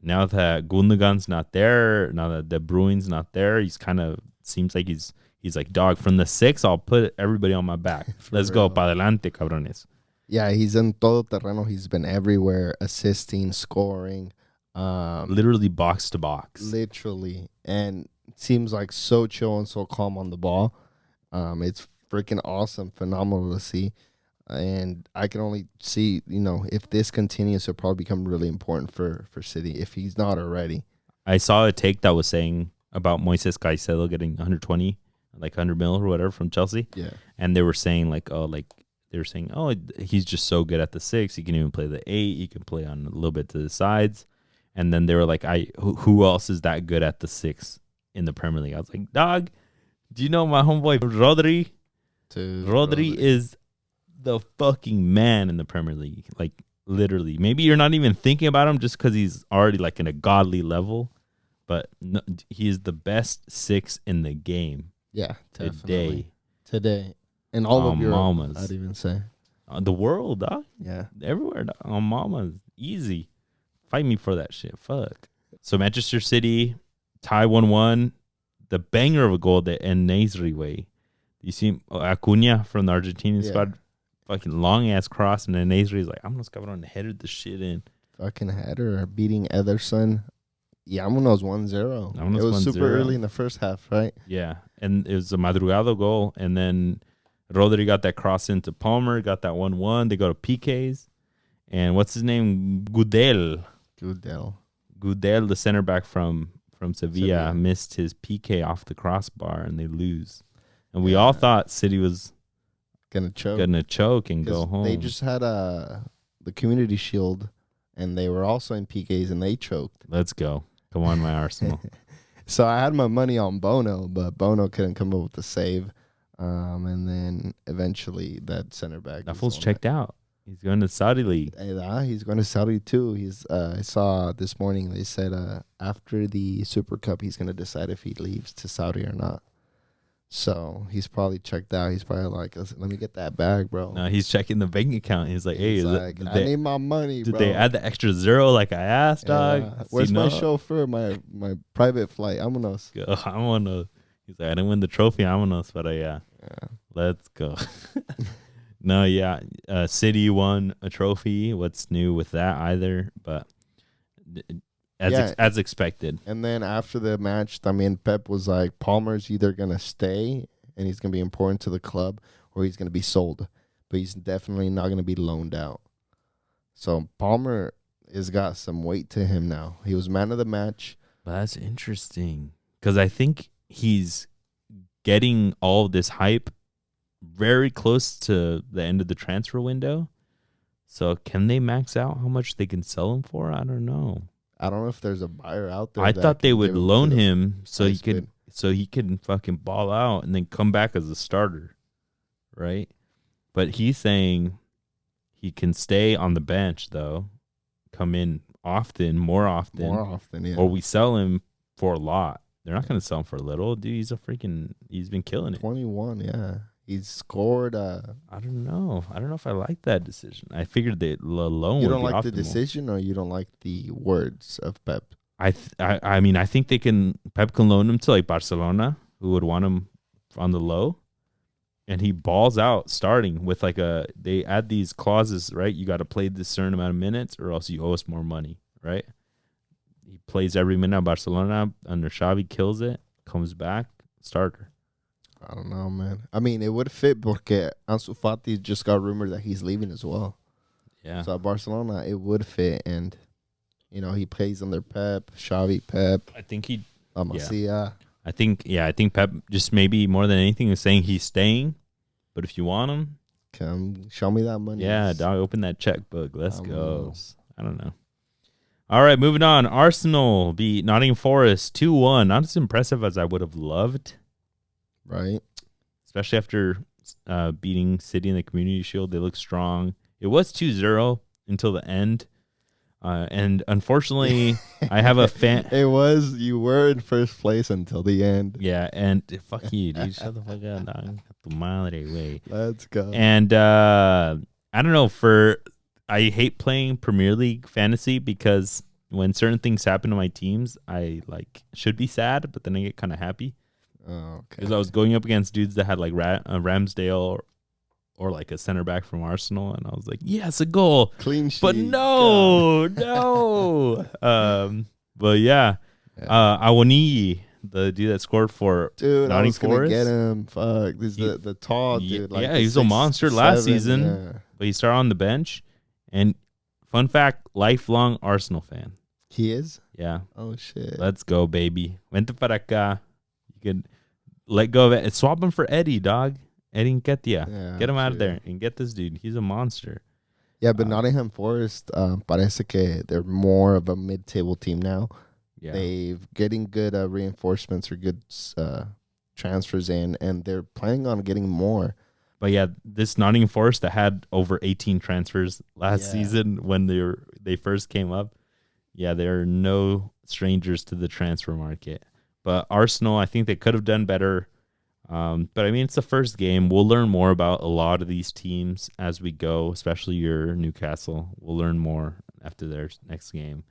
Now that Gundogan's not there, now that De Bruyne's not there, he's kind of seems like he's like, dog, from the 6, I'll put everybody on my back. Let's go, pa adelante, cabrones.
Yeah, he's in todo terreno. He's been everywhere, assisting, scoring.
Literally box to box.
Literally. And seems like so chill and so calm on the ball. It's freaking awesome, phenomenal to see. And I can only see, if this continues, it'll probably become really important for City, if he's not already.
I saw a take that was saying about Moises Caicedo getting 120, like 100 mil or whatever from Chelsea.
Yeah.
And they were saying he's just so good at the 6. He can even play the 8. He can play on a little bit to the sides. And then they were like, who else is that good at the 6 in the Premier League? I was like, dog, do you know my homeboy Rodri? Rodri is the fucking man in the Premier League. Like, literally. Maybe you're not even thinking about him just because he's already like in a godly level. But no, he is the best 6 in the game.
Yeah, definitely. Today. And all of your mamas, I'd even say.
The world, dog.
Yeah.
Everywhere, dog. On mamas. Easy. Fight me for that shit. Fuck. So Manchester City tie 1-1. The banger of a goal that En-Nesyri way. You see Acuna from the Argentinian squad, fucking long ass cross, and En-Nesyri is like, I'm just going to header the shit in.
Fucking header, beating Ederson. Yeah, Vámonos 1-0. It was super early in the first half, right?
Yeah, and it was a Madrugado goal, and then Rodri got that cross into Palmer, got that 1-1. They go to PKs, and what's his name? Gudel, the center back from Sevilla, missed his PK off the crossbar, and they lose. And we all thought City was gonna choke and go home.
They just had the Community Shield, and they were also in PKs, and they choked.
Let's go. Come on, my Arsenal.
So I had my money on Bono, but Bono couldn't come up with the save. And then eventually that center back.
That fool's checked out. He's going to Saudi League.
He's going to Saudi too. I saw this morning they said after the Super Cup he's going to decide if he leaves to Saudi or not. So he's probably checked out. He's probably like, let me get that bag, bro.
No, he's checking the bank account. He's like, hey,
I need my money,
bro.
Did
they add the extra 0 like I asked, dog?
Where's my chauffeur, my private flight? Vámonos.
He's like, I didn't win the trophy, vámonos. But let's go. No, City won a trophy. What's new with that either? But as expected.
And then after the match, Pep was like, Palmer's either going to stay and he's going to be important to the club, or he's going to be sold. But he's definitely not going to be loaned out. So Palmer has got some weight to him now. He was man of the match.
But that's interesting because I think he's getting all this hype very close to the end of the transfer window. So can they max out how much they can sell him for? I don't know.
I don't know if there's a buyer out there.
I thought they would loan him so he could fucking ball out and then come back as a starter, right? But he's saying he can stay on the bench though, come in more often,
yeah.
Or we sell him for a lot. They're not going to sell him for a little, dude. He's been killing it.
21, yeah. He's scored.
I don't know. I don't know if I like that decision. I figured that loan.
You don't like the decision, or you don't like the words of Pep?
I mean, I think Pep can loan him to like Barcelona, who would want him on the low, and he balls out starting with they add these clauses, right? You got to play this certain amount of minutes, or else you owe us more money, right? He plays every minute at Barcelona under Xavi, kills it, comes back, starter.
I don't know, man. I mean, it would fit porque Ansu Fati just got rumored that he's leaving as well.
Yeah.
So at Barcelona, it would fit, and he plays under Pep, Xavi, Pep.
I think he.
Messi.
Yeah. I think Pep just maybe more than anything is saying he's staying, but if you want him,
come show me that money.
Yeah, dog, open that checkbook. Let's go. I don't know. All right, moving on. Arsenal beat Nottingham Forest 2-1. Not as impressive as I would have loved.
Right.
Especially after beating City in the Community Shield. They look strong. It was 2-0 until the end. And unfortunately, I have a fan.
You were in first place until the end.
Yeah, and fuck you, dude. Shut the fuck up, dog. Tu madre, way.
Let's go.
And I don't know, I hate playing Premier League fantasy because when certain things happen to my teams, I should be sad, but then I get kind of happy.
Oh, okay.
Because I was going up against dudes that had like Ramsdale or like a center back from Arsenal, and I was like, yes, a goal.
Clean sheet.
But no. But yeah. Awoniyi, the dude that scored for
Nottingham Forest. Get him. Fuck. This is the tall dude.
He was a monster last season, but he started on the bench. And fun fact, lifelong Arsenal fan.
He is?
Yeah.
Oh, shit.
Let's go, baby. Vente para acá. You can let go of it. Swap him for Eddie, dog. Eddie Nketiah. Yeah, get him out of there and get this dude. He's a monster.
Yeah, but Nottingham Forest, parece que they're more of a mid-table team now. Yeah. They're getting good reinforcements or good transfers in, and they're planning on getting more.
But yeah, this Nottingham Forest that had over 18 transfers last season when they first came up, they're no strangers to the transfer market. But Arsenal, I think they could have done better. But I mean, it's the first game. We'll learn more about a lot of these teams as we go, especially your Newcastle. We'll learn more after their next game.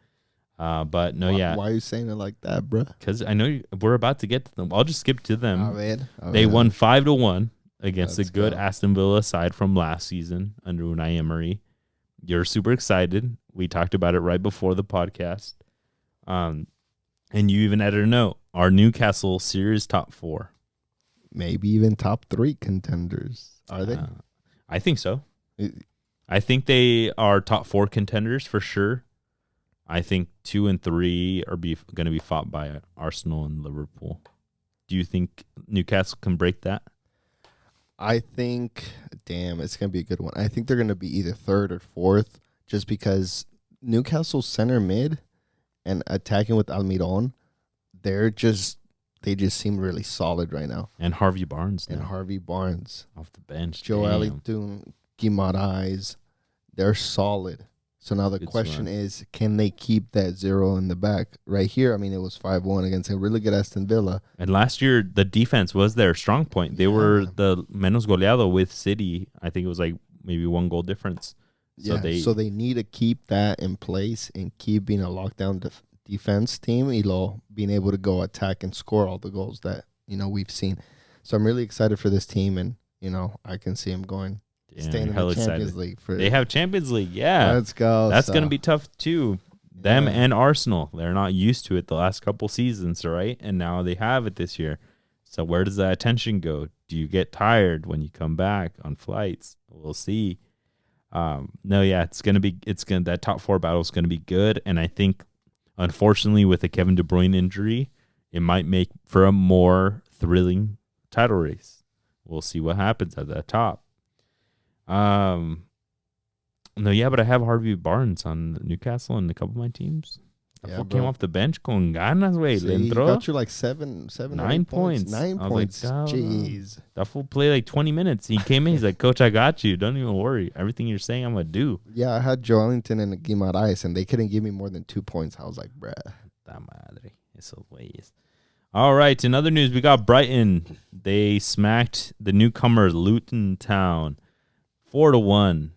But no,
Why are you saying it like that, bro?
Because I know we're about to get to them. I'll just skip to them.
They
won 5-1 against a good Aston Villa side from last season under Unai Emery. You're super excited. We talked about it right before the podcast. And you even added a note. Our Newcastle series top 4.
Maybe even top 3 contenders. Are they?
I think so. I think they are top 4 contenders for sure. I think 2 and 3 are going to be fought by Arsenal and Liverpool. Do you think Newcastle can break that?
I think, it's going to be a good one. I think they're going to be either 3rd or 4th just because Newcastle's center mid and attacking with Almiron, they just seem really solid right now.
And Harvey Barnes.
Off
the bench.
Joelinton, Guimaraes, they're solid. So now the question is, can they keep that 0 in the back? Right here, I mean, it was 5-1 against a really good Aston Villa.
And last year, the defense was their strong point. They were the menos goleado with City. I think it was like maybe 1 goal difference.
So they need to keep that in place and keep being a lockdown defense team, being able to go attack and score all the goals that, we've seen. So I'm really excited for this team, and, I can see them staying in the Champions League.
They have Champions League, yeah.
Let's go.
That's going to be tough, too. Them and Arsenal, they're not used to it the last couple seasons, right? And now they have it this year. So where does that attention go? Do you get tired when you come back on flights? We'll see. That top 4 battle is gonna be good, and I think, unfortunately, with the Kevin De Bruyne injury, it might make for a more thrilling title race. We'll see what happens at that top. But I have Harvey Barnes on Newcastle and a couple of my teams. That came off the bench con ganas, güey.
He got you like 9
points.
9 points. Like, jeez.
That fool played like 20 minutes. He came in. He's like, Coach, I got you. Don't even worry. Everything you're saying, I'm going to do.
Yeah, I had Joelinton and Guimaraes, and they couldn't give me more than 2 points. I was like, bruh.
Ta madre. Esos güeyes. All right. In other news, we got Brighton. They smacked the newcomer Luton Town 4-1.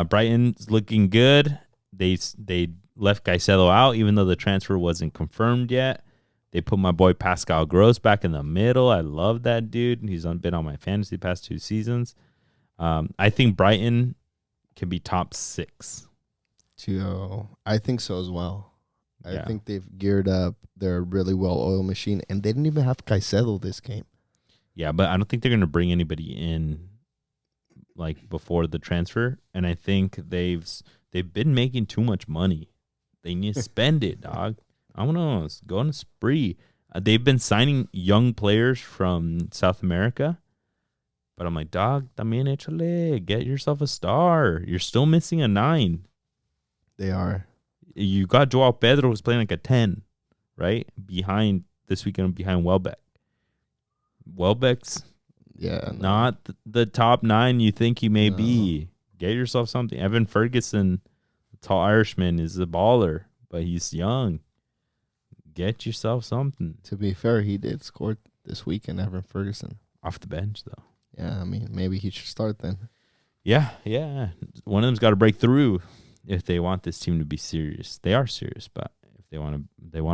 Brighton's looking good. They left Caicedo out, even though the transfer wasn't confirmed yet. They put my boy Pascal Gross back in the middle. I love that dude. He's been on my fantasy the past 2 seasons. I think Brighton can be top 6.
I think so as well. I think they've geared up. They're a really well-oiled machine, and they didn't even have Caicedo this game.
Yeah, but I don't think they're going to bring anybody in like before the transfer, and I think they've been making too much money. They need to spend it, dog. I want to go on a spree. They've been signing young players from South America, but I'm like, dog, también échale, get yourself a star. You're still missing a 9.
They are.
You got Joao Pedro who's playing like a 10, right? Behind this weekend, behind Welbeck. Welbeck's not the top 9 you think he may be. Get yourself something. Evan Ferguson, the tall Irishman, is a baller, but he's young. Get yourself something.
To be fair, he did score this weekend, Evan Ferguson.
Off the bench, though.
Yeah, I mean, maybe he should start then.
Yeah. One of them's got to break through if they want this team to be serious. They are serious, but if they want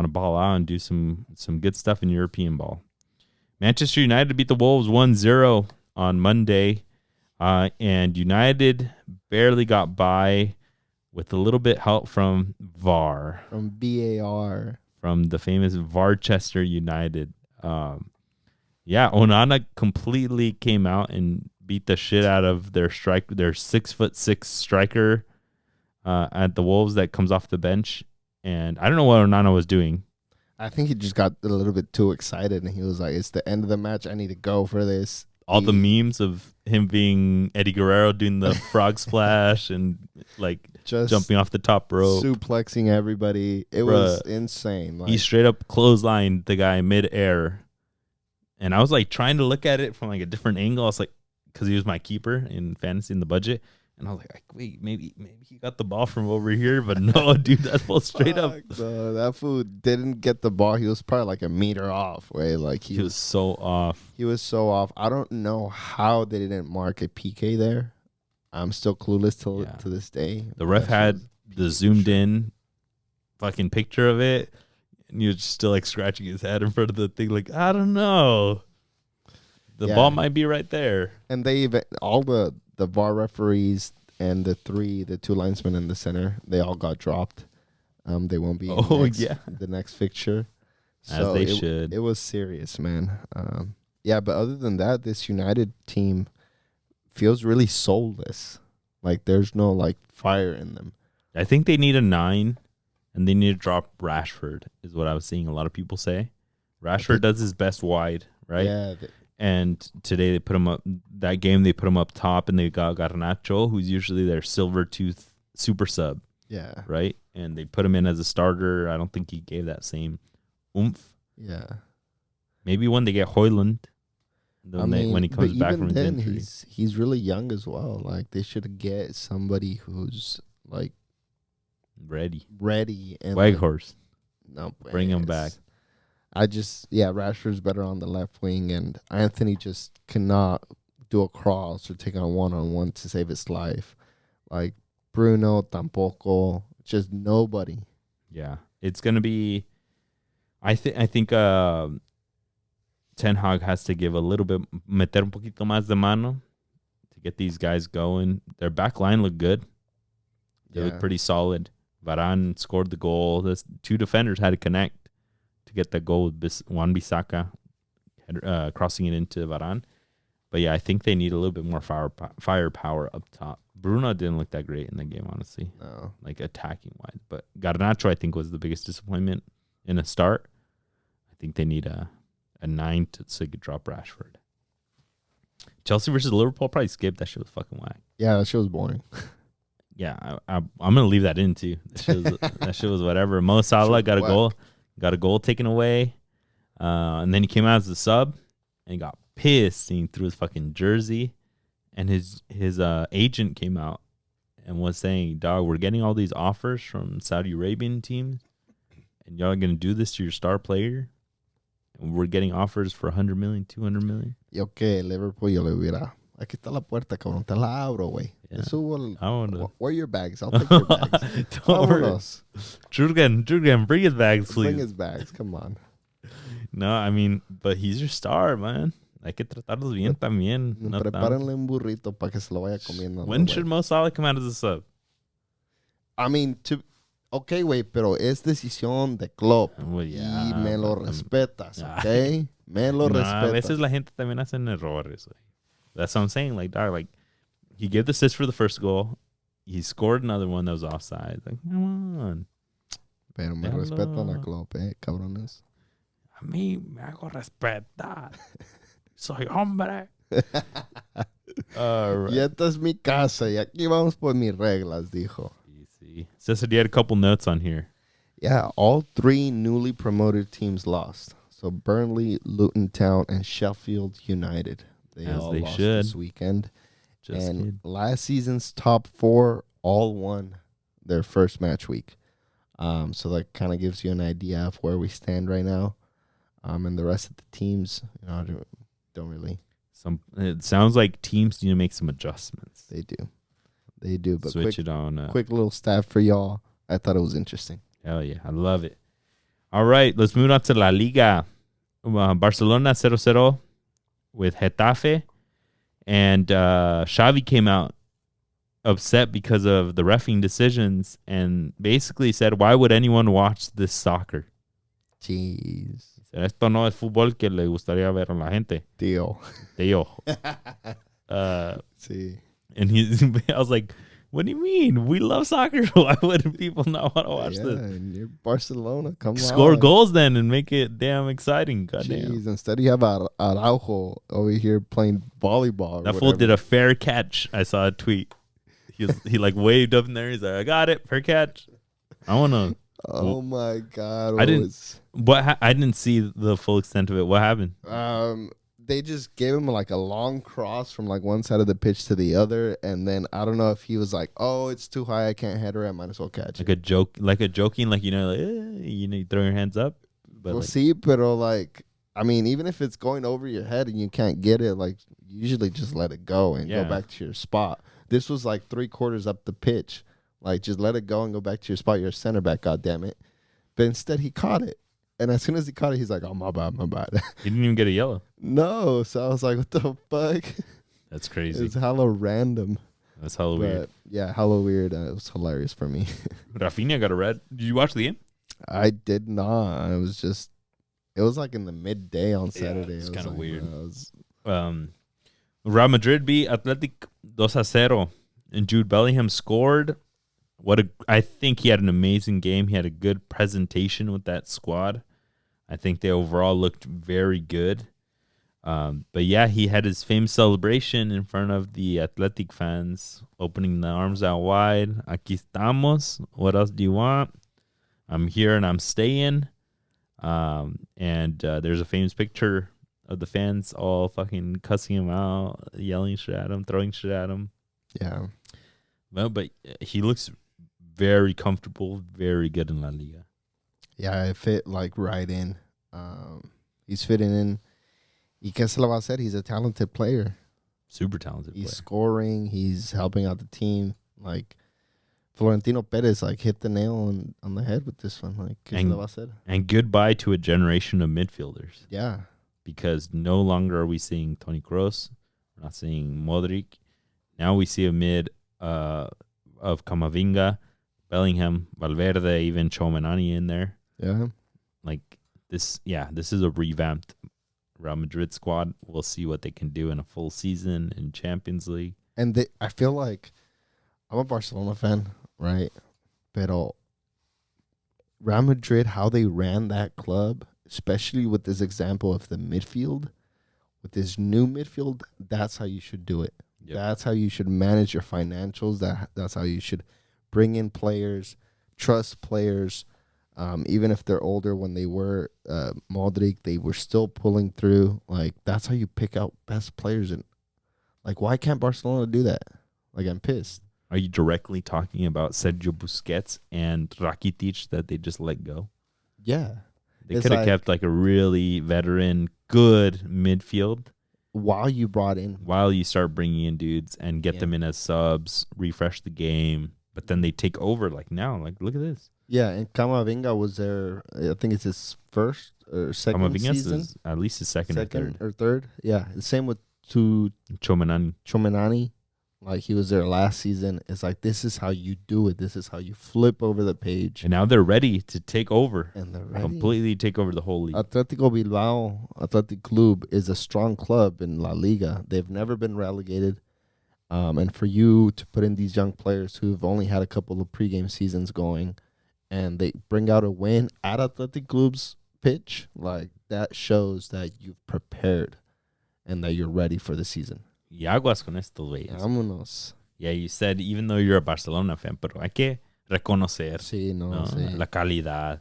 to ball out and do some good stuff in European ball. Manchester United beat the Wolves 1-0 on Monday. And United barely got by with a little bit help from VAR.
From VAR.
From the famous Varchester United. Onana completely came out and beat the shit out of their 6'6" striker at the Wolves that comes off the bench. And I don't know what Onana was doing.
I think he just got a little bit too excited, and he was like, it's the end of the match. I need to go for this.
All the memes of him being Eddie Guerrero doing the frog splash and like just jumping off the top rope,
suplexing everybody. It was insane.
He straight up clotheslined the guy mid-air. And I was like trying to look at it from like a different angle. I was like, because he was my keeper in fantasy in the budget. And I was like, wait, maybe he got the ball from over here. But no, dude, that's all straight up.
That fool didn't get the ball. He was probably like a meter off.
He was so off.
He was so off. I don't know how they didn't mark a PK there. I'm still clueless to this day.
The ref had the zoomed in fucking picture of it. And he was still like scratching his head in front of the thing. Like, I don't know. The ball might be right there.
And all the VAR referees and the 2 linesmen in the center, they all got dropped. They won't be the next fixture.
As they should.
It was serious, man. But other than that, this United team feels really soulless. Like there's no like fire in them.
I think they need a 9 and they need to drop Rashford is what I was seeing a lot of people say. Rashford does his best wide, right?
Yeah.
And today they put him up. That game they put him up top, and they got Garnacho, who's usually their silver tooth super sub.
Yeah.
Right. And they put him in as a starter. I don't think he gave that same oomph.
Yeah.
Maybe when they get Højlund, when he comes back from his injury,
he's really young as well. Like they should get somebody who's like
ready
and
Weghorst.
No,
bring him back.
Rashford's better on the left wing, and Anthony just cannot do a cross or take on one-on-one to save his life. Like Bruno, tampoco, just nobody.
Yeah, it's gonna be. I think Ten Hag has to give a little bit, meter un poquito más de mano to get these guys going. Their back line looked good. They look pretty solid. Varane scored the goal. The 2 defenders had to connect to get the goal with Wan-Bissaka. crossing it into Varane. But yeah, I think they need a little bit more firepower up top. Bruno didn't look that great in the game, honestly.
No.
Like attacking wise. But Garnacho, I think, was the biggest disappointment in a start. I think they need a 9 so they could drop Rashford. Chelsea versus Liverpool, probably skip. That shit was fucking whack.
Yeah, that shit was boring.
Yeah, I'm gonna leave that in too. That shit was whatever. Mo Salah got a goal taken away, and then he came out as a sub and got pissed. And he threw his fucking jersey, and his agent came out and was saying, "Dog, we're getting all these offers from Saudi Arabian teams, and y'all are gonna do this to your star player." And we're getting offers for 100 million, 200 million.
Yo que Liverpool yo le hubiera. Aquí está la puerta, cabrón. Te la abro, güey.
Yeah.
Where are your bags? I'll take your bags.
Don't worry. Jurgen, bring his bags, please.
Bring his bags. Come on.
No, I mean, but he's your star, man. Hay que tratarlos bien también.
Prepárenle un burrito para que se lo vaya comiendo.
When should Mo Salah come out as a sub?
I mean, okay, güey, pero es decisión de club.
Well, yeah,
y me lo respetas, okay? Me lo respetas.
A veces la gente también hace errores, güey. That's what I'm saying. Like, dog, like, he gave the assist for the first goal. He scored another one that was offside. Like, come on.
Pero me respetan a club, cabrones.
A mí me hago respetar. Soy hombre.
Right. Y esta es mi casa y aquí vamos por mis reglas, dijo.
Cesar, you had a couple notes on here.
Yeah, all 3 newly promoted teams lost. So Burnley, Luton Town, and Sheffield United. They lost this weekend. Last season's top 4 all won their first match week. So that kind of gives you an idea of where we stand right now. And the rest of the teams, don't really.
It sounds like teams need to make some adjustments.
They do, but
switch it on.
Quick little stat for y'all. I thought it was interesting.
Hell yeah, I love it. All right, let's move on to La Liga. Barcelona 0-0 with Getafe. And Xavi came out upset because of the reffing decisions and basically said, why would anyone watch this soccer?
Jeez.
Esto no es fútbol que le gustaría ver a la gente.
Tío.
Sí. And I was like, what do you mean? We love soccer. Why would people not want to watch this?
And you're Barcelona. Come on.
Score goals then and make it damn exciting. Goddamn.
Jeez, instead you have Araujo over here playing volleyball.
That fool did a fair catch. I saw a tweet. He like waved up in there. He's like, I got it. Fair catch. I want to.
Oh my God.
I didn't see the full extent of it. What happened?
They just gave him like a long cross from like one side of the pitch to the other, and then I don't know if he was like, "Oh, it's too high, I can't header it. I might as well catch it."
Like a joking, like you throw your hands up. But
we'll see, pero like, I mean, even if it's going over your head and you can't get it, like usually just let it go and go back to your spot. This was like 3/4 up the pitch, like just let it go and go back to your spot. You're a center back, goddammit. But instead, he caught it. And as soon as he caught it, he's like, oh, my bad.
He didn't even get a yellow.
No. So I was like, what the fuck?
That's crazy.
It's hella random.
That's hella weird.
Yeah, hella weird. It was hilarious for me.
Rafinha got a red. Did you watch the game?
I did not. It was like in the midday on Saturday.
It's kind of
like,
weird. Real Madrid beat Athletic 2-0. And Jude Bellingham scored. I think he had an amazing game. He had a good presentation with that squad. I think they overall looked very good. But yeah, he had his famous celebration in front of the Athletic fans, opening the arms out wide. Aquí estamos. What else do you want? I'm here and I'm staying. And there's a famous picture of the fans all fucking cussing him out, yelling shit at him, throwing shit at him.
Yeah.
Well, but he looks very comfortable, very good in La Liga.
Yeah, it fit like right in. He's fitting in. Y que se lo va a hacer? He's a talented player.
Super talented
He's scoring. He's helping out the team. Like, Florentino Perez, like, hit the nail on the head with this one. Like, que se lo va a hacer?
And goodbye to a generation of midfielders.
Yeah.
Because no longer are we seeing Toni Kroos. We're not seeing Modric. Now we see a mid of Camavinga, Bellingham, Valverde, even Tchouaméni in there.
Yeah.
Like this is a revamped Real Madrid squad. We'll see what they can do in a full season in Champions League.
And I feel like I'm a Barcelona fan, right? Pero Real Madrid, how they ran that club, especially with this example of the midfield, with this new midfield, that's how you should do it. Yep. That's how you should manage your financials. That's how you should bring in players, trust players. Even if they're older, when they were Modric, they were still pulling through. Like, that's how you pick out best players. And like, why can't Barcelona do that? Like, I'm pissed.
Are you directly talking about Sergio Busquets and Rakitic that they just let go?
Yeah.
They could have kept like a really veteran, good midfield.
While you
start bringing in dudes and get them in as subs, refresh the game. But then they take over like now. Like, look at this.
Yeah, and Camavinga was there. I think it's his first or second season.
Is at least his second
or third. Yeah, the same with Chomenani. Like, he was there last season. It's like, this is how you do it. This is how you flip over the page.
And now they're ready to take over.
And they're ready.
Completely take over the whole league.
Atletico Bilbao, Athletic Club, is a strong club in La Liga. They've never been relegated. And for you to put in these young players who've only had a couple of pregame seasons going, and they bring out a win at Athletic Club's pitch, like, that shows that you've prepared and that you're ready for the season.
Y aguas con estos güeyes.
Vámonos.
Yeah, you said even though you're a Barcelona fan, pero hay que reconocer la calidad.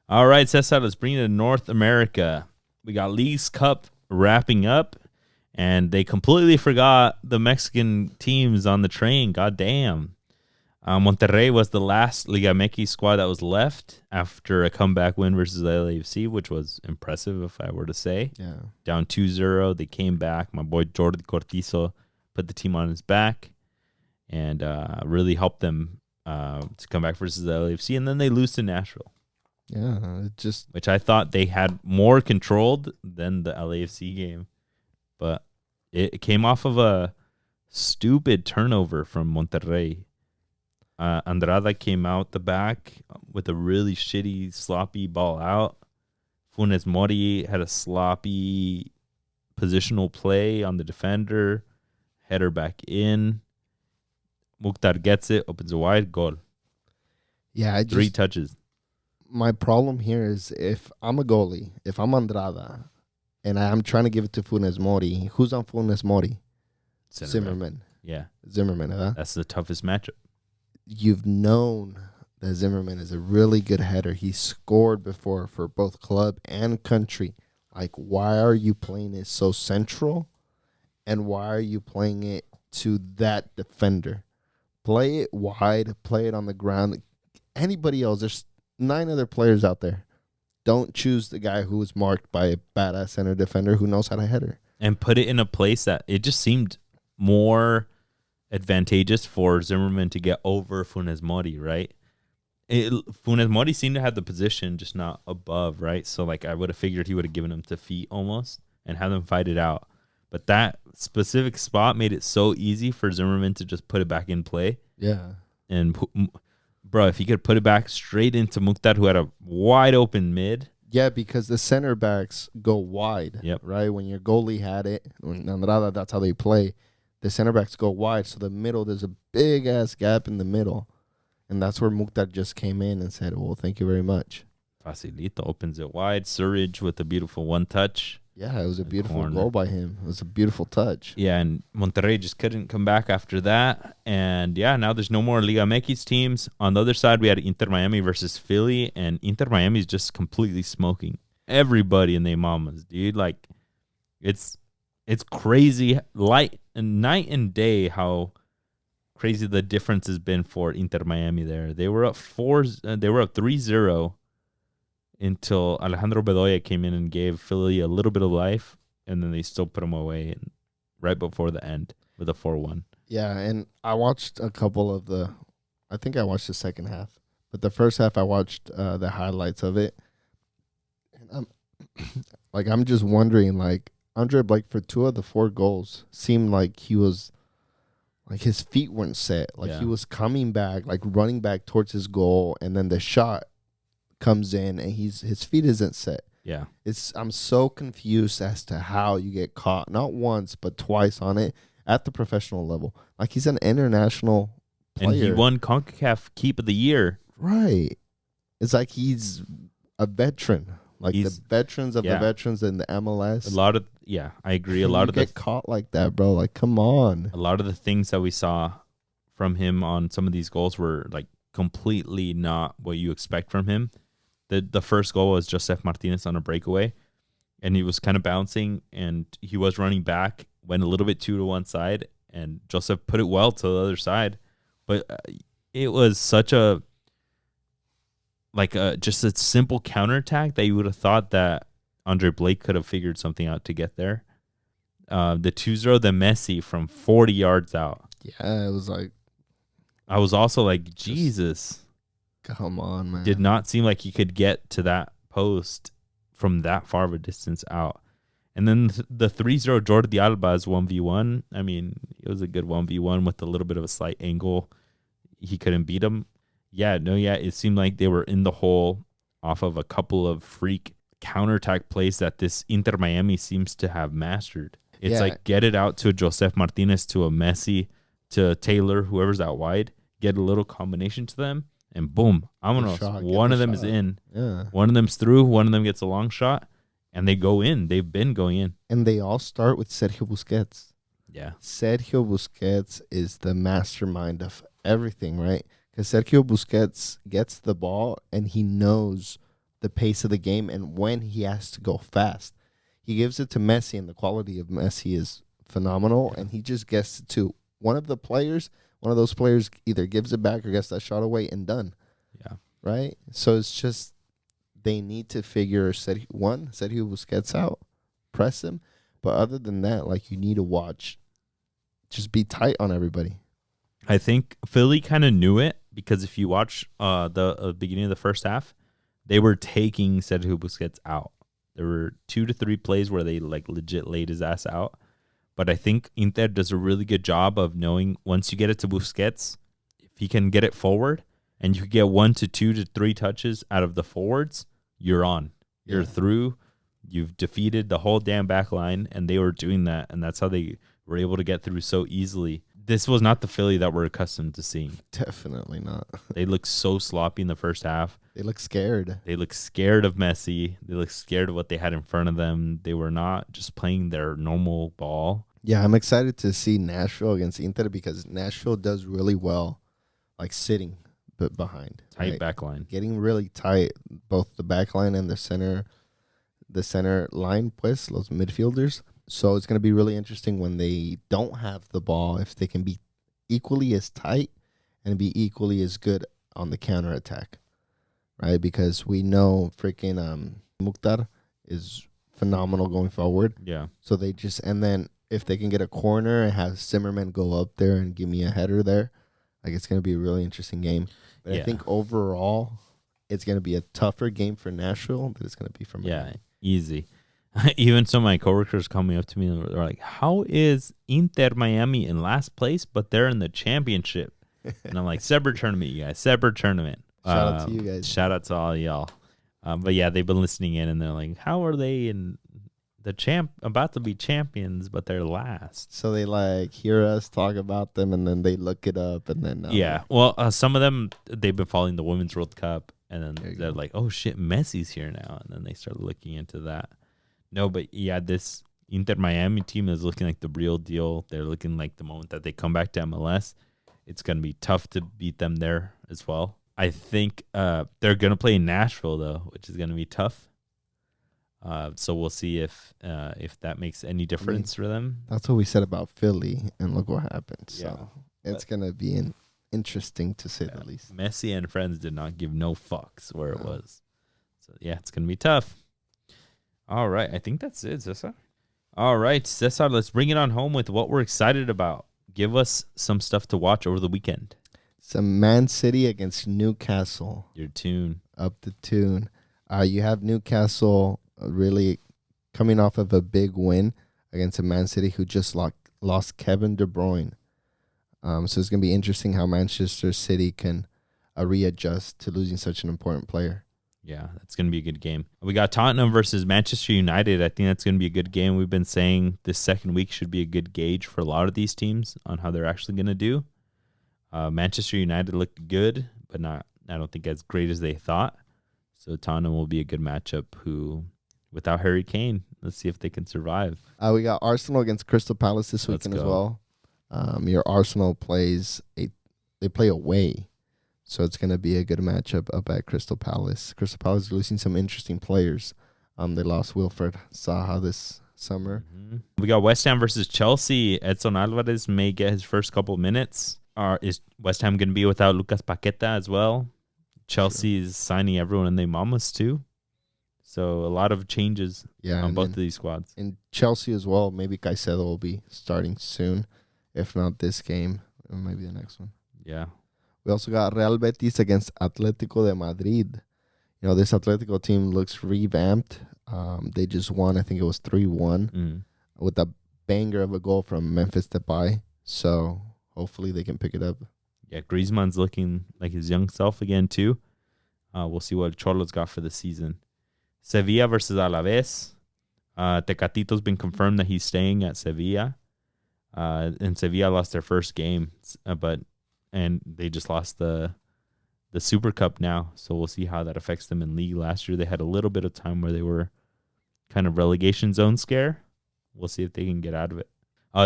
All right, Cesar, let's bring it to North America. We got League's Cup wrapping up, and they completely forgot the Mexican teams on the train. God damn. Monterrey was the last Liga MX squad that was left after a comeback win versus LAFC, which was impressive, if I were to say.
Yeah. Down
2-0, they came back. My boy Jordi Cortizo put the team on his back and really helped them to come back versus the LAFC, and then they lose to Nashville.
Yeah,
which I thought they had more controlled than the LAFC game, but it came off of a stupid turnover from Monterrey. Andrada came out the back with a really shitty, sloppy ball out. Funes Mori had a sloppy positional play on the defender. Header back in. Mukhtar gets it, opens it wide, goal.
Yeah,
3 touches.
My problem here is, if I'm a goalie, if I'm Andrada, and I'm trying to give it to Funes Mori, who's on Funes Mori? Zimmerman.
Yeah.
Zimmerman, huh?
That's the toughest matchup.
You've known that Zimmerman is a really good header. He scored before for both club and country. Like, why are you playing it so central? And why are you playing it to that defender? Play it wide. Play it on the ground. Anybody else, there's 9 other players out there. Don't choose the guy who was marked by a badass center defender who knows how to header.
And put it in a place that it just seemed more advantageous for Zimmerman to get over Funes Mori, right? Funes Mori seemed to have the position, just not above, right? So, like, I would have figured he would have given him to feet almost and had them fight it out. But that specific spot made it so easy for Zimmerman to just put it back in play.
Yeah.
And, bro, if he could put it back straight into Mukhtar, who had a wide open mid.
Yeah, because the center backs go wide,
yep.
Right? When your goalie had it, when Andrada, that's how they play. The center backs go wide, so the middle, there's a big-ass gap in the middle. And that's where Mukhtar just came in and said, well, thank you very much.
Facilito opens it wide. Surridge with a beautiful one-touch.
Yeah, it was a beautiful goal by him. It was a beautiful touch.
Yeah, and Monterrey just couldn't come back after that. And, yeah, now there's no more Liga MX teams. On the other side, we had Inter Miami versus Philly, and Inter Miami is just completely smoking everybody in their mamas, dude. Like, it's crazy, night and day how crazy the difference has been for Inter Miami there. They were up 3-0 until Alejandro Bedoya came in and gave Philly a little bit of life, and then they still put them away right before the end with a 4-1.
Yeah, and I watched a couple of I think I watched the second half, but the first half I watched the highlights of it. And I'm just wondering, like, Andre Blake, for 2 of the 4 goals, seemed like he was, like, his feet weren't set. Like, he was coming back, like, running back towards his goal, and then the shot comes in, and his feet isn't set.
Yeah.
I'm so confused as to how you get caught, not once, but twice on it at the professional level. Like, he's an international player.
And he won CONCACAF Keep of the Year.
Right. It's like he's a veteran. Like, the veterans of the veterans in the MLS.
I agree. A lot of
get caught like that, bro. Like, come on.
A lot of the things that we saw from him on some of these goals were like completely not what you expect from him. The first goal was Josef Martinez on a breakaway, and he was kind of bouncing, and he was running back, went a little bit to one side, and Josef put it well to the other side. But it was such a just a simple counterattack that you would have thought that Andre Blake could have figured something out to get there. The 2-0, the Messi from 40 yards out.
Yeah, it was like...
I was also like, Jesus.
Come on, man.
Did not seem like he could get to that post from that far of a distance out. And then the 3-0 Jordi Alba's 1v1. I mean, it was a good 1v1 with a little bit of a slight angle. He couldn't beat him. It seemed like they were in the hole off of a couple of freak counterattack plays that this Inter Miami seems to have mastered. It's like get it out to a Josef Martinez, to a Messi, to Taylor, whoever's out wide, get a little combination to them, and boom, one of them is in.
Yeah.
One of them's through, one of them gets a long shot, and they go in. They've been going in.
And they all start with Sergio Busquets.
Yeah.
Sergio Busquets is the mastermind of everything, right? Because Sergio Busquets gets the ball, and he knows the pace of the game and when he has to go fast. He gives it to Messi, and the quality of Messi is phenomenal, and he just gets it to one of those players either gives it back or gets that shot away and done.
Yeah.
Right? So it's just they need to figure Sergio Busquets out, press him. But other than that, like, you need to watch, just be tight on everybody.
I think Philly kind of knew it, because if you watch the beginning of the first half, they were taking Sergio Busquets out. There were 2 to 3 plays where they like legit laid his ass out. But I think Inter does a really good job of knowing once you get it to Busquets, if he can get it forward and you get 1 to 2 to 3 touches out of the forwards, you're on. You're through. You've defeated the whole damn back line, and they were doing that, and that's how they were able to get through so easily. This was not the Philly that we're accustomed to seeing.
Definitely not.
They looked so sloppy in the first half.
They look scared.
They look scared of Messi. They look scared of what they had in front of them. They were not just playing their normal ball.
Yeah, I'm excited to see Nashville against Inter, because Nashville does really well, like sitting behind.
Tight back line.
Getting really tight, both the back line and the center line, pues, los midfielders. So it's going to be really interesting when they don't have the ball, if they can be equally as tight and be equally as good on the counterattack, right? Because we know freaking Mukhtar is phenomenal going forward.
Yeah.
So they just, and then if they can get a corner and have Zimmerman go up there and give me a header there, like, it's going to be a really interesting game. But I think overall, it's going to be a tougher game for Nashville than it's going to be for Miami.
Yeah, easy. Even some of my coworkers coming up to me and they're like, how is Inter Miami in last place, but they're in the championship? And I'm like, separate tournament, you guys. Separate tournament.
Shout out to you guys.
Shout out to all y'all. But yeah, they've been listening in, and they're like, how are they in the about to be champions, but they're last?
So they like hear us talk about them, and then they look it up, and then
yeah. Well, some of them, they've been following the Women's World Cup, and then they're like, oh shit, Messi's here now, and then they start looking into that. No, but yeah, this Inter Miami team is looking like the real deal. They're looking like the moment that they come back to MLS, it's going to be tough to beat them there as well. I think they're going to play in Nashville, though, which is going to be tough. So we'll see if that makes any difference for them.
That's what we said about Philly, and look what happened. So it's going to be interesting, to say the least.
Messi and friends did not give no fucks where it was. So, yeah, it's going to be tough. All right. I think that's it, Cesar. All right, Cesar, let's bring it on home with what we're excited about. Give us some stuff to watch over the weekend.
Some Man City against Newcastle.
Your tune.
Up the tune. You have Newcastle really coming off of a big win against a Man City who just lost Kevin De Bruyne. So it's going to be interesting how Manchester City can readjust to losing such an important player.
Yeah, that's going to be a good game. We got Tottenham versus Manchester United. I think that's going to be a good game. We've been saying this second week should be a good gauge for a lot of these teams on how they're actually going to do. Manchester United looked good, but I don't think as great as they thought. So Tottenham will be a good matchup without Harry Kane. Let's see if they can survive.
We got Arsenal against Crystal Palace this weekend as well. Your Arsenal they play away. So it's going to be a good matchup up at Crystal Palace. Crystal Palace is losing some interesting players. They lost Wilfred Zaha this summer.
Mm-hmm. We got West Ham versus Chelsea. Edson Alvarez may get his first couple minutes. Is West Ham going to be without Lucas Paqueta as well? Chelsea is signing everyone and their mamas too. So a lot of changes on both of these squads.
In Chelsea as well, maybe Caicedo will be starting soon. If not this game, or maybe the next one.
Yeah.
We also got Real Betis against Atletico de Madrid. This Atletico team looks revamped. They just won, I think it was 3-1 with a banger of a goal from Memphis Depay. So hopefully they can pick it up.
Yeah, Griezmann's looking like his young self again too. We'll see what Cholo's got for the season. Sevilla versus Alaves. Tecatito's been confirmed that he's staying at Sevilla. And Sevilla lost their first game, and they just lost the Super Cup now. So we'll see how that affects them in league. Last year they had a little bit of time where they were kind of relegation zone scare. We'll see if they can get out of it.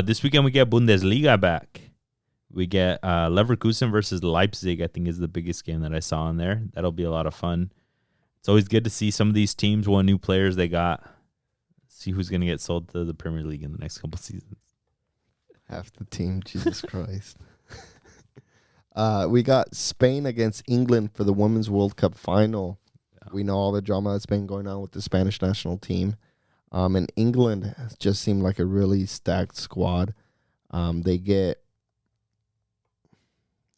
This weekend we get Bundesliga back. We get Leverkusen versus Leipzig, I think is the biggest game that I saw on there. That'll be a lot of fun. It's always good to see some of these teams, what new players they got. See who's going to get sold to the Premier League in the next couple seasons.
Half the team, Jesus Christ. We got Spain against England for the Women's World Cup final. Yeah. We know all the drama that's been going on with the Spanish national team. And England has just seemed like a really stacked squad. They get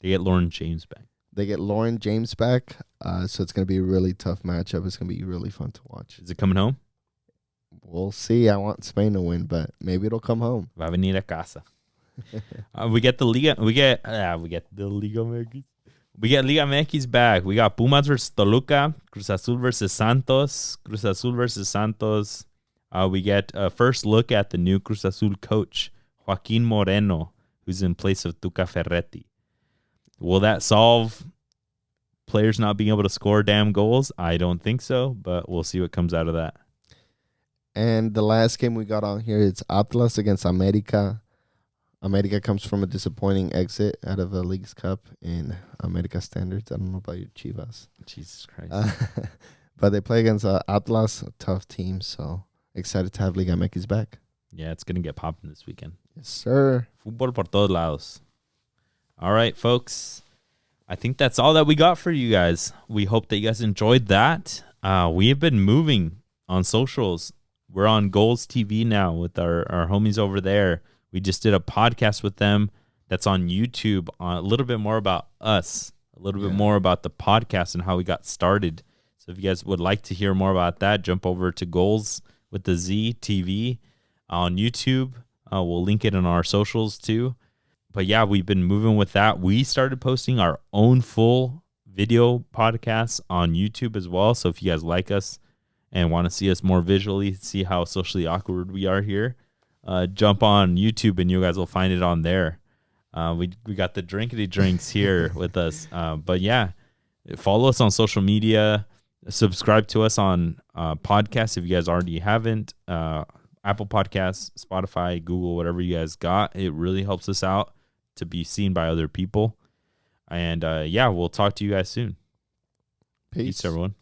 Lauren James back.
So it's going to be a really tough matchup. It's going to be really fun to watch.
Is it coming home?
We'll see. I want Spain to win, but maybe it'll come home.
Va a venir a casa. We get the Liga. We get the Liga MX. We get Liga MX back. We got Pumas versus Toluca, Cruz Azul versus Santos. We get a first look at the new Cruz Azul coach, Joaquin Moreno, who's in place of Tuca Ferretti. Will that solve players not being able to score damn goals? I don't think so, but we'll see what comes out of that.
And the last game we got on here, it's Atlas against America. America comes from a disappointing exit out of the League's Cup in America standards. I don't know about your Chivas.
Jesus Christ.
But they play against Atlas, a tough team, so excited to have Liga MX back.
Yeah, it's going to get popping this weekend.
Yes, sir.
Fútbol por todos lados. All right, folks. I think that's all that we got for you guys. We hope that you guys enjoyed that. We have been moving on socials. We're on Goals TV now with our homies over there. We just did a podcast with them that's on YouTube on a little bit more about us, a little bit more about the podcast and how we got started. So if you guys would like to hear more about that, jump over to Goals with the Z TV on YouTube. We'll link it on our socials too. But yeah, we've been moving with that. We started posting our own full video podcasts on YouTube as well. So if you guys like us and want to see us more visually, see how socially awkward we are here, jump on YouTube and you guys will find it on there. We got the drinkity drinks here with us. But yeah, follow us on social media. Subscribe to us on podcasts if you guys already haven't. Apple Podcasts, Spotify, Google, whatever you guys got. It really helps us out to be seen by other people. And yeah, we'll talk to you guys soon.
Peace
everyone.